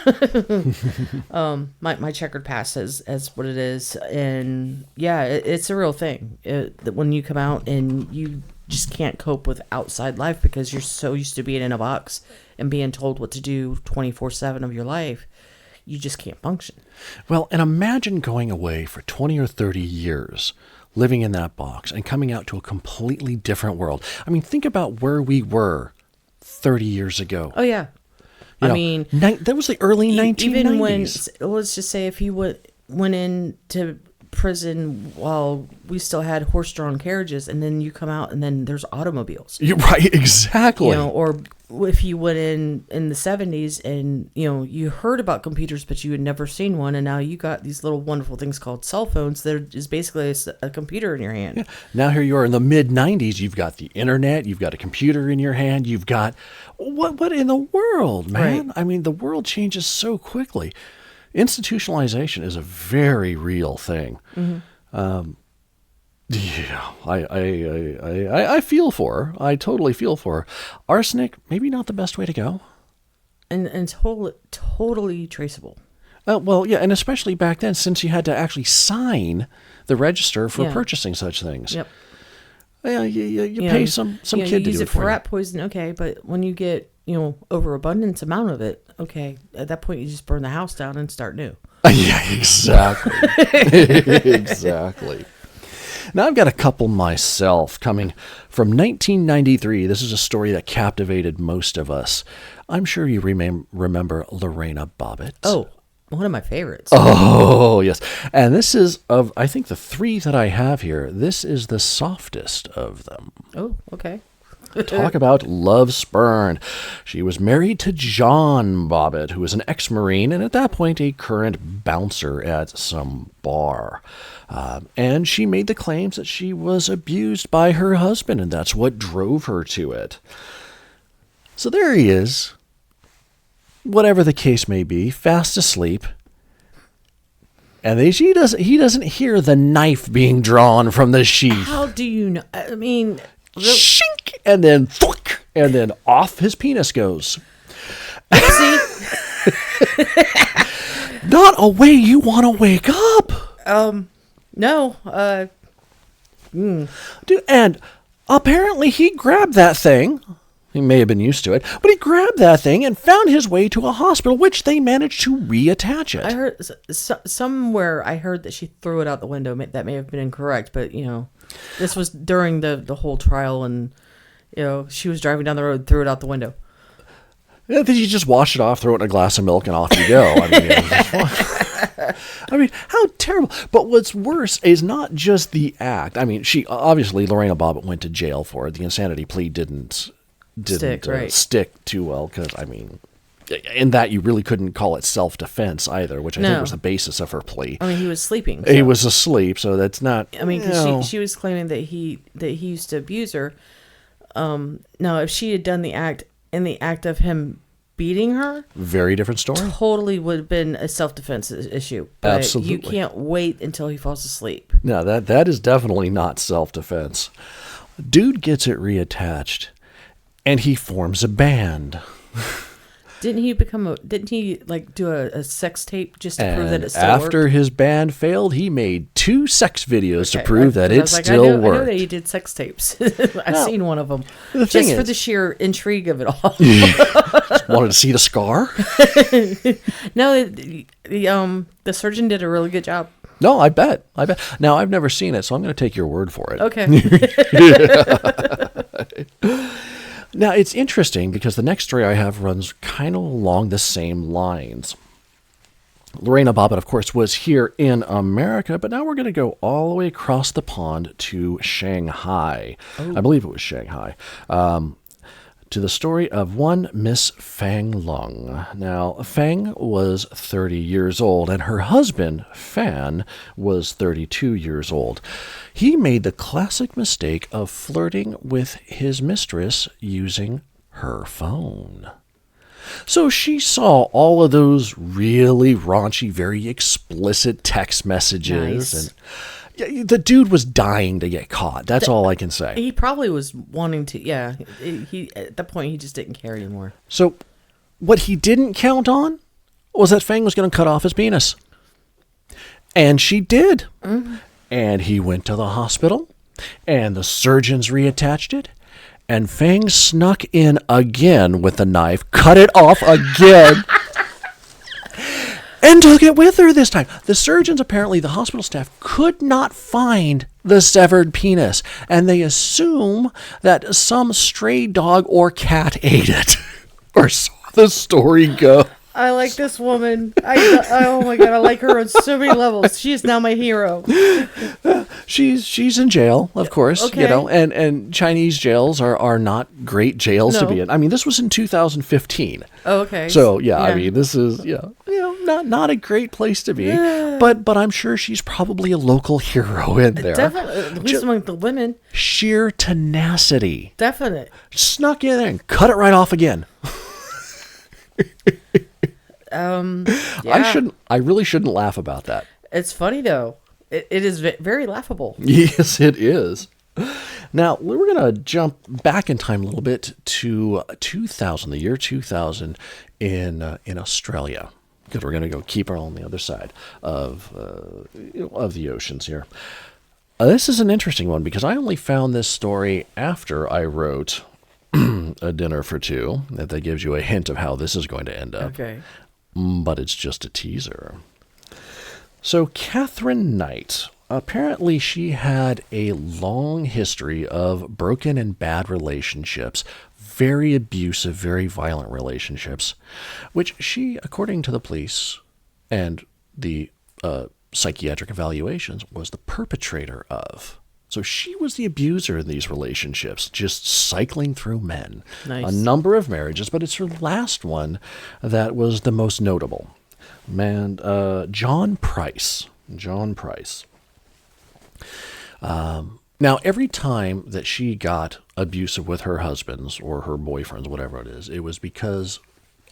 My checkered past as what it is, and yeah, it's a real thing. When you come out and you just can't cope with outside life because you're so used to being in a box and being told what to do 24/7 of your life, you just can't function.
Well, and imagine going away for 20 or 30 years, living in that box and coming out to a completely different world. I mean, think about where we were 30 years ago.
Oh, yeah.
You know,
I mean,
that was the early 1990s.
Even when, let's just say if he went into prison while we still had horse-drawn carriages, and then you come out and then there's automobiles.
You're right, exactly.
You know, or if you went in the 70s and, you know, you heard about computers, but you had never seen one, and now you got these little wonderful things called cell phones that is basically a computer in your hand.
Yeah. Now here you are in the mid-90s, you've got the internet, you've got a computer in your hand, you've got, what in the world, man?
Right.
I mean, the world changes so quickly. Institutionalization is a very real thing. Mm-hmm. Yeah, I feel for her. I totally feel for her. Arsenic, maybe not the best way to go.
And totally traceable.
Well, yeah, and especially back then, since you had to actually sign the register for purchasing such things.
Yep.
Yeah, you pay some kid to do it for you.
You use it for rat poison, okay, but when you get, overabundance amount of it, okay, at that point you just burn the house down and start new.
Yeah, exactly. Exactly. Now, I've got a couple myself coming from 1993. This is a story that captivated most of us. I'm sure you remember Lorena Bobbitt.
Oh, one of my favorites.
Oh, yes. And this is, of, I think, the 3 that I have here, this is the softest of them.
Oh, okay.
Talk about love spurned. She was married to John Bobbitt, who was an ex-Marine and at that point a current bouncer at some bar. And she made the claims that she was abused by her husband, and that's what drove her to it. So there he is, whatever the case may be, fast asleep. And he doesn't hear the knife being drawn from the sheath.
How do you know? I mean...
Shink! And then thwack! And then off his penis goes.
See?
Not a way you want to wake up.
No.
Dude, and apparently he grabbed that thing. He may have been used to it, but he grabbed that thing and found his way to a hospital, which they managed to reattach it.
I heard somewhere. I heard that she threw it out the window. That may have been incorrect, but this was during the whole trial, and she was driving down the road, threw it out the window.
Yeah, then you just wash it off, throw it in a glass of milk, and off you go. I mean, how terrible. But what's worse is not just the act. I mean, she obviously, Lorena Bobbitt went to jail for it. The insanity plea didn't stick too well because, I mean, in that you really couldn't call it self-defense either, which I think was the basis of her plea.
I mean, he was sleeping.
He was asleep, so that's not...
I mean, 'cause she was claiming that he used to abuse her. Now, if she had done the act in the act of him beating her... Very
different story.
Totally would have been a self-defense issue. But
Absolutely.
You can't wait until he falls asleep.
No, that is definitely not self-defense. Dude gets it reattached, and he forms a band.
Didn't he do a sex tape just to prove that it still
after
worked?
his band failed, he made 2 sex videos to prove that it still worked.
I know that he did sex tapes. I've seen one of them.
Just
for the sheer intrigue of it all.
Wanted to see the scar?
No, the surgeon did a really good job.
No, I bet. Now, I've never seen it, so I'm going to take your word for it.
Okay.
Now, it's interesting because the next story I have runs kind of along the same lines. Lorena Bobbitt, of course, was here in America, but now we're going to go all the way across the pond to Shanghai. I believe it was Shanghai. To the story of one Miss Fang Lung. Now, Fang was 30 years old, and her husband, Fan, was 32 years old. He made the classic mistake of flirting with his mistress using her phone. So she saw all of those really raunchy, very explicit text messages.
Nice.
And the dude was dying to get caught. That's all I can say.
He probably was wanting to, He at that point, he just didn't care anymore.
So what he didn't count on was that Fang was going to cut off his penis. And she did. Mm-hmm. And he went to the hospital, and the surgeons reattached it, and Fang snuck in again with the knife, cut it off again, and took it with her this time. The surgeons, apparently the hospital staff, could not find the severed penis, and they assume that some stray dog or cat ate it. Or so the story goes.
I like this woman. Oh my God, I like her on so many levels. She is now my hero.
She's in jail, of course,
okay.
And Chinese jails are not great jails to be in. I mean, this was in 2015.
Oh, okay.
So I mean, this is not a great place to be. But I'm sure she's probably a local hero in there.
Definitely, at least among the women.
Sheer tenacity.
Definite.
Snuck in there and cut it right off again. I really shouldn't laugh about that.
It's funny though. It is very laughable.
Yes, it is. Now, we're going to jump back in time a little bit to 2000, the year 2000 in Australia. Because we're going to go keep her on the other side of the oceans here. This is an interesting one because I only found this story after I wrote A Dinner for Two. That gives you a hint of how this is going to end up.
Okay.
But it's just a teaser. So Catherine Knight, apparently she had a long history of broken and bad relationships, very abusive, very violent relationships, which she, according to the police and the psychiatric evaluations, was the perpetrator of. So she was the abuser in these relationships, just cycling through men.
Nice.
A number of marriages, but it's her last one that was the most notable. Man, John Price. Now, every time that she got abusive with her husbands or her boyfriends, whatever it is, it was because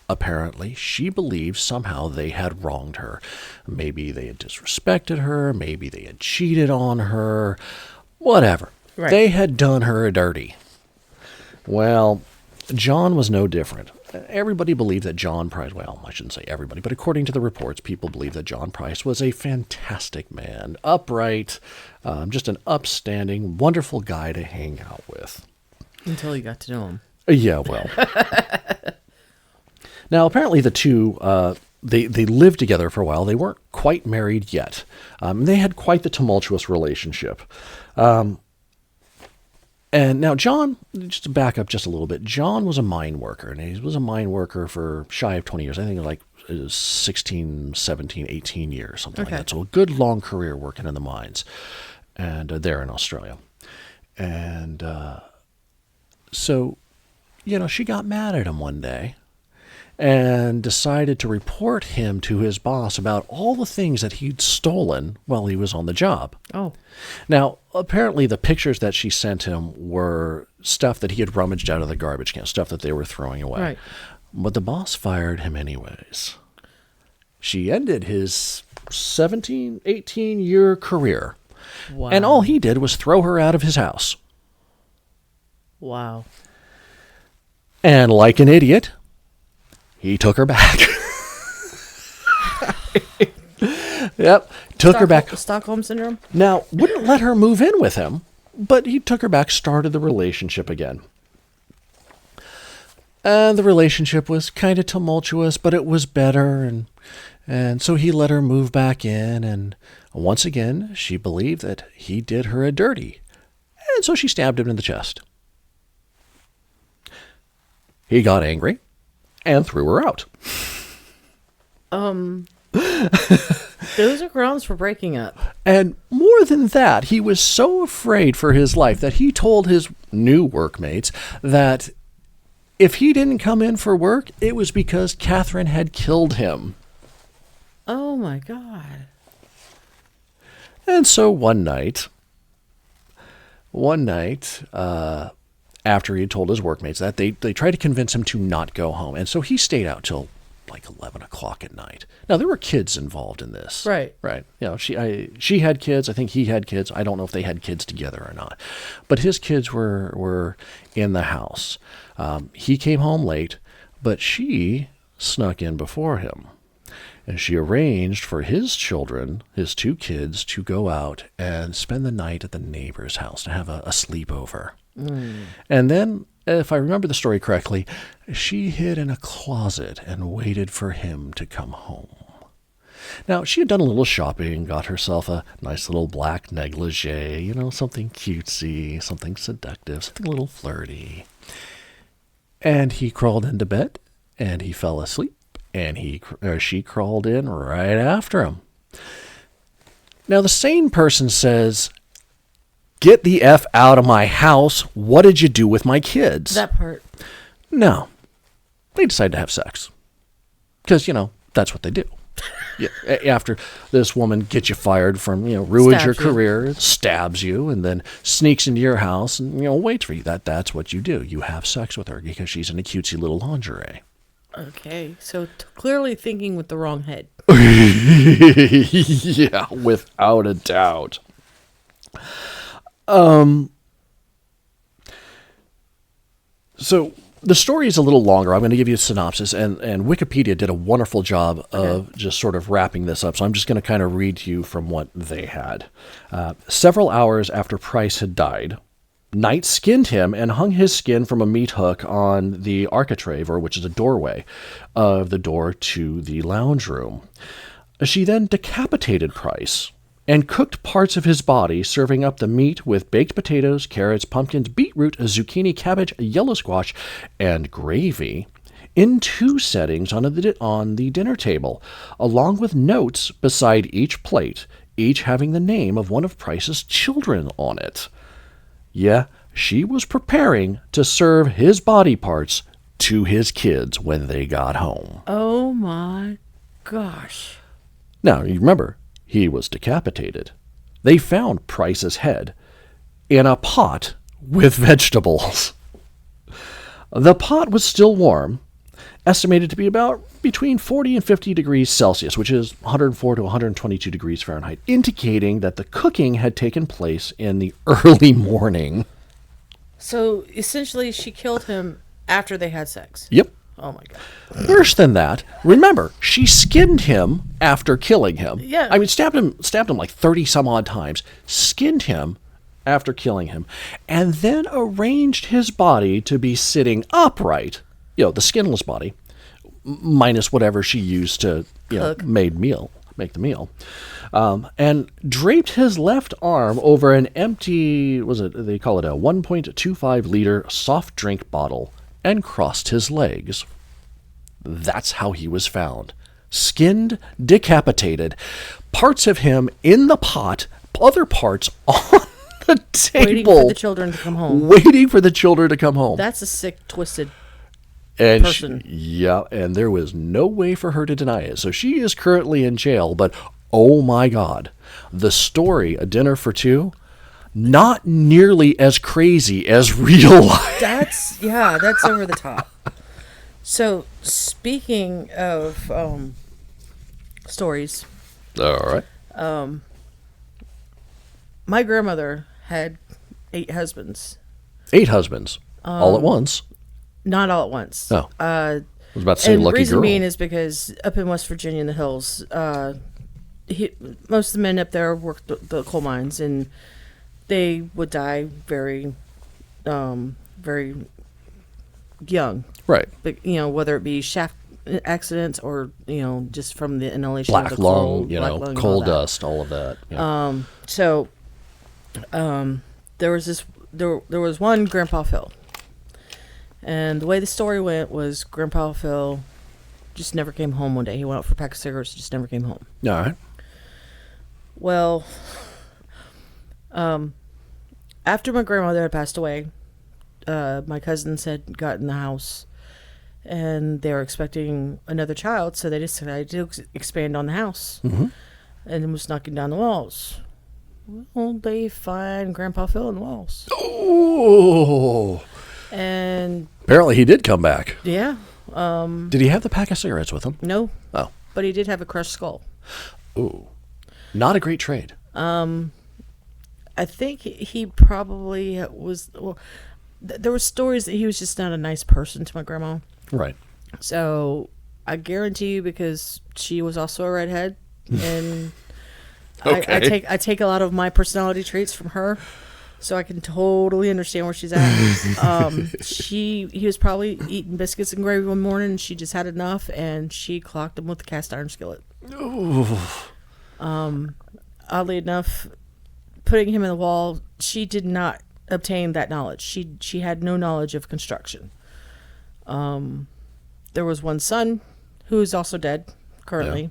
apparently she believed somehow they had wronged her. Maybe they had disrespected her. Maybe they had cheated on her. Whatever. Right. They had done her dirty. Well, John was no different. everybody believed that John Price, well, I shouldn't say everybody, but according to the reports, people believed that John Price was a fantastic man, upright, just an upstanding, wonderful guy to hang out with.
Until you got to know him.
Yeah, well. Now, apparently the two, they lived together for a while. They weren't quite married yet. They had quite the tumultuous relationship. And now John, just to back up just a little bit, John was a mine worker, and he was a mine worker for shy of 20 years. I think like 16, 17, 18 years, something like that. So a good long career working in the mines, and there in Australia. And so, she got mad at him one day and decided to report him to his boss about all the things that he'd stolen while he was on the job.
Oh.
Now, apparently the pictures that she sent him were stuff that he had rummaged out of the garbage can, stuff that they were throwing away.
Right.
But the boss fired him anyways. She ended his 17, 18-year career.
Wow.
And all he did was throw her out of his house.
Wow.
And like an idiot, he took her back. Yep, took her back.
Stockholm Syndrome?
Now, wouldn't let her move in with him, but he took her back, started the relationship again. And the relationship was kind of tumultuous, but it was better, and so he let her move back in, and once again, she believed that he did her a dirty, and so she stabbed him in the chest. He got angry and threw her out.
Those are grounds for breaking up.
And more than that, he was so afraid for his life that he told his new workmates that if he didn't come in for work, it was because Catherine had killed him.
Oh my God.
And so one night, after he had told his workmates that, they tried to convince him to not go home. And so he stayed out till like 11 o'clock at night. Now, there were kids involved in this.
Right.
Right. She had kids. I think he had kids. I don't know if they had kids together or not. But his kids were in the house. He came home late, but she snuck in before him. And she arranged for his children, his two kids, to go out and spend the night at the neighbor's house to have a sleepover. And then, if I remember the story correctly, she hid in a closet and waited for him to come home. Now, she had done a little shopping, got herself a nice little black negligee, something cutesy, something seductive, something a little flirty. And he crawled into bed, and he fell asleep, and she crawled in right after him. Now, the sane person says, "Get the F out of my house. What did you do with my kids?"
That part.
No. They decided to have sex. Because, that's what they do. Yeah, after this woman gets you fired from, ruins your career, stabs you, and then sneaks into your house and, waits for you. That's what you do. You have sex with her because she's in a cutesy little lingerie.
Okay, so clearly thinking with the wrong head.
Yeah, without a doubt. So the story is a little longer. I'm going to give you a synopsis, and Wikipedia did a wonderful job of just sort of wrapping this up. So I'm just going to kind of read to you from what they had. Several hours after Price had died, Knight skinned him and hung his skin from a meat hook on the architrave, which is a doorway of the door to the lounge room. She then decapitated Price and cooked parts of his body, serving up the meat with baked potatoes, carrots, pumpkins, beetroot, zucchini, cabbage, yellow squash, and gravy in two settings on the dinner table, along with notes beside each plate, each having the name of one of Price's children on it. Yeah, she was preparing to serve his body parts to his kids when they got home.
Oh my gosh.
Now, you remember, he was decapitated. They found Price's head in a pot with vegetables. The pot was still warm, estimated to be about between 40 and 50 degrees Celsius, which is 104 to 122 degrees Fahrenheit, indicating that the cooking had taken place in the early morning.
So essentially she killed him after they had sex.
Yep.
Oh my God.
Worse than that, remember, she skinned him after killing him.
Yeah.
I mean, stabbed him like 30 some odd times, skinned him after killing him, and then arranged his body to be sitting upright, the skinless body, minus whatever she used to, make the meal. And draped his left arm over an empty, they call it a 1.25 liter soft drink bottle, and crossed his legs. That's how he was found. Skinned, decapitated, parts of him in the pot, other parts on the table.
Waiting for the children to come home.
Waiting for the children to come home.
That's a sick, twisted
And
person.
and there was no way for her to deny it. So she is currently in jail, but oh my God, the story, A Dinner for Two, not nearly as crazy as real life.
That's over the top. So, speaking of stories,
All right.
my grandmother had 8 husbands.
8 husbands, all at once.
Not all at once.
Oh. I was about to say
And
lucky
the reason
girl.
being is because up in West Virginia in the hills, most of the men up there worked the coal mines, and they would die very, very young.
Right.
But, whether it be shaft accidents or, just from the inhalation
Black
of the
lung,
black lung and
coal
all that.
dust, all of that. Yeah.
So, there was one Grandpa Phil. And the way the story went was Grandpa Phil just never came home one day. He went out for a pack of cigarettes, just never came home.
All right.
Well, after my grandmother had passed away, my cousins had gotten the house, and they were expecting another child, so they decided to expand on the house, and was knocking down the walls. Well, they find Grandpa Phil in the walls.
Oh.
And
Apparently he did come back.
yeah,
Did he have the pack of cigarettes with him?
no,
Oh.
but he did have a crushed skull.
Ooh. Not a great trade.
I think he probably was. Well, there were stories that he was just not a nice person to my grandma.
Right.
So I guarantee you, because she was also a redhead, and
Okay.
I take a lot of my personality traits from her, so I can totally understand where she's at. He was probably eating biscuits and gravy one morning, and she just had enough, and she clocked him with a cast iron skillet.
Ooh.
Oddly enough, putting him in the wall, she did not obtain that knowledge. She had no knowledge of construction. There was one son who is also dead currently,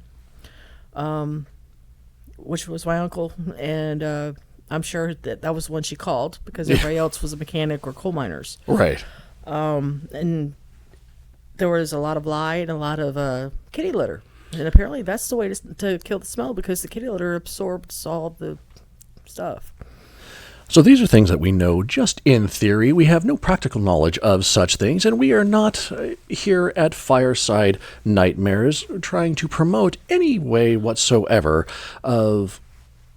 which was my uncle, and I'm sure that was the one she called, because everybody else was a mechanic or coal miners.
Right.
And there was a lot of lye and a lot of kitty litter. And apparently that's the way to kill the smell, because the kitty litter absorbs all of the stuff.
So these are things that we know just in theory. We have no practical knowledge of such things, and we are not here at Fireside Nightmares trying to promote any way whatsoever of...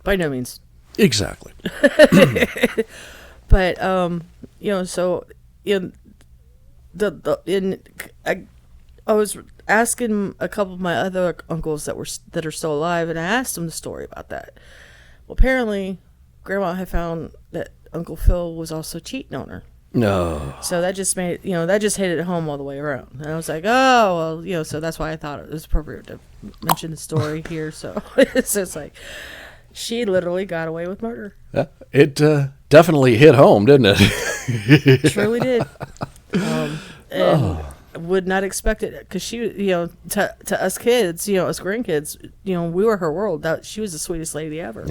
By no means.
Exactly.
But so I was asking a couple of my other uncles that are still alive, and I asked them the story about that. Well, apparently Grandma had found that Uncle Phil was also cheating on her.
No.
So that just made that just hit it home all the way around. And I was like, oh well, so that's why I thought it was appropriate to mention the story here. So it's like, she literally got away with murder.
Yeah, it definitely hit home, didn't it?
Truly did. And would not expect it, because she, to us kids, us grandkids, we were her world. That she was the sweetest lady ever.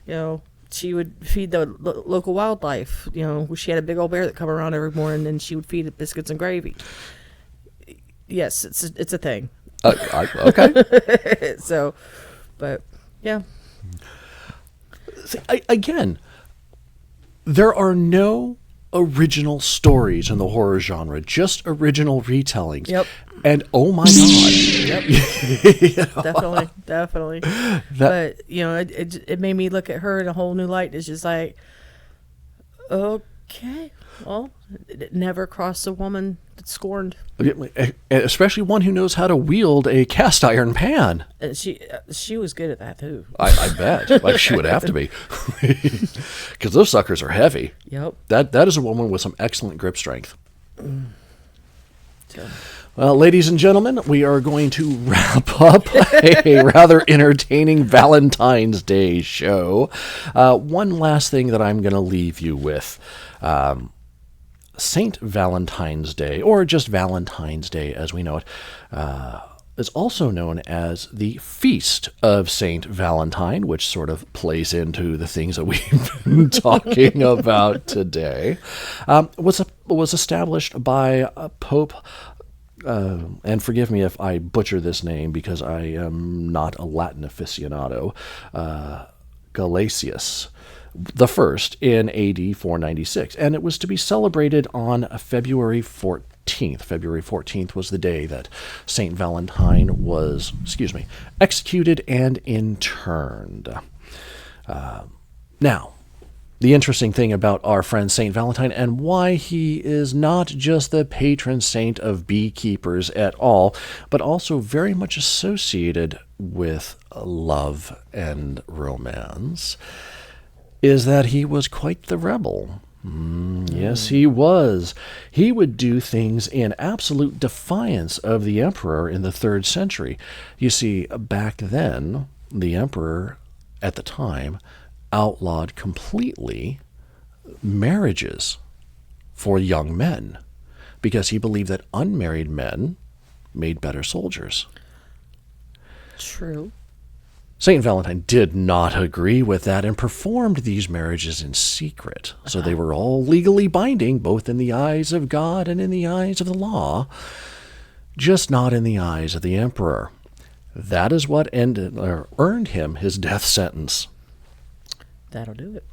Yep.
She would feed the local wildlife. She had a big old bear that come around every morning, and she would feed it biscuits and gravy. Yes, it's a thing.
Okay.
So, but yeah.
See, again, there are no original stories in the horror genre, just original retellings.
Yep.
And oh my God.
Yep. Definitely. But it made me look at her in a whole new light. It's just like, okay, Okay. Well, it never crossed a woman that's scorned.
Especially one who knows how to wield a cast iron pan.
And she was good at that too.
I bet. Like she would have to be. Because those suckers are heavy.
Yep.
That is a woman with some excellent grip strength.
So,
Well, ladies and gentlemen, we are going to wrap up a rather entertaining Valentine's Day show. One last thing that I'm going to leave you with. Saint Valentine's Day, or just Valentine's Day as we know it, is also known as the Feast of Saint Valentine, which sort of plays into the things that we've been talking about today. Was established by Pope, and forgive me if I butcher this name because I am not a Latin aficionado, Galasius the first in AD 496, and it was to be celebrated on February 14th. February 14th was the day that Saint Valentine was, executed and interned. Now, the interesting thing about our friend Saint Valentine and why he is not just the patron saint of beekeepers at all, but also very much associated with love and romance, is that he was quite the rebel. Yes, he was. He would do things in absolute defiance of the emperor in the 3rd century. You see, back then, the emperor, at the time, outlawed completely marriages for young men because he believed that unmarried men made better soldiers.
true.
Saint Valentine did not agree with that and performed these marriages in secret. So they were all legally binding, both in the eyes of God and in the eyes of the law, just not in the eyes of the emperor. That is what earned him his death sentence.
That'll do it.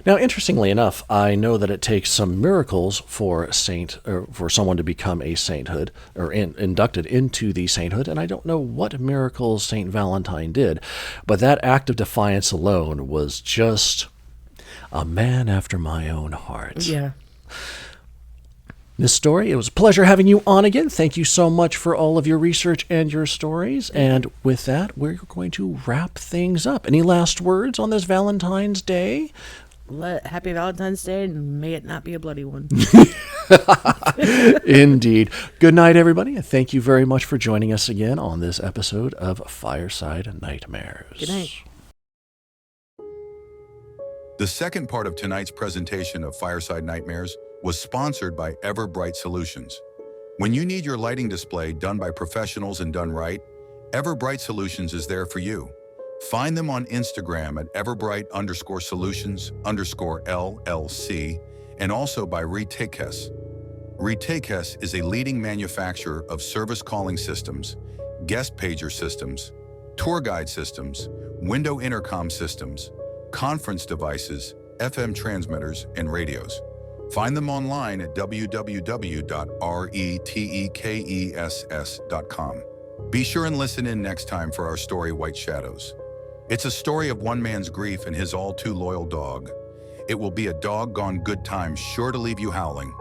Now, interestingly enough, I know that it takes some miracles for someone to become a sainthood or inducted into the sainthood, and I don't know what miracles Saint Valentine did, but that act of defiance alone was just a man after my own heart.
Yeah.
Miss Story, it was a pleasure having you on again. Thank you so much for all of your research and your stories. And with that, we're going to wrap things up. Any last words on this Valentine's Day?
Happy Valentine's Day, and may it not be a bloody one.
Indeed. Good night, everybody, and thank you very much for joining us again on this episode of Fireside Nightmares.
Good night.
The second part of tonight's presentation of Fireside Nightmares was sponsored by Everbright Solutions. When you need your lighting display done by professionals and done right, Everbright Solutions is there for you. Find them on Instagram at everbright_solutions_LLC and also by Retakes. Retakes is a leading manufacturer of service calling systems, guest pager systems, tour guide systems, window intercom systems, conference devices, FM transmitters, and radios. Find them online at www.retekess.com. Be sure and listen in next time for our story, White Shadows. It's a story of one man's grief and his all-too-loyal dog. It will be a doggone good time, sure to leave you howling.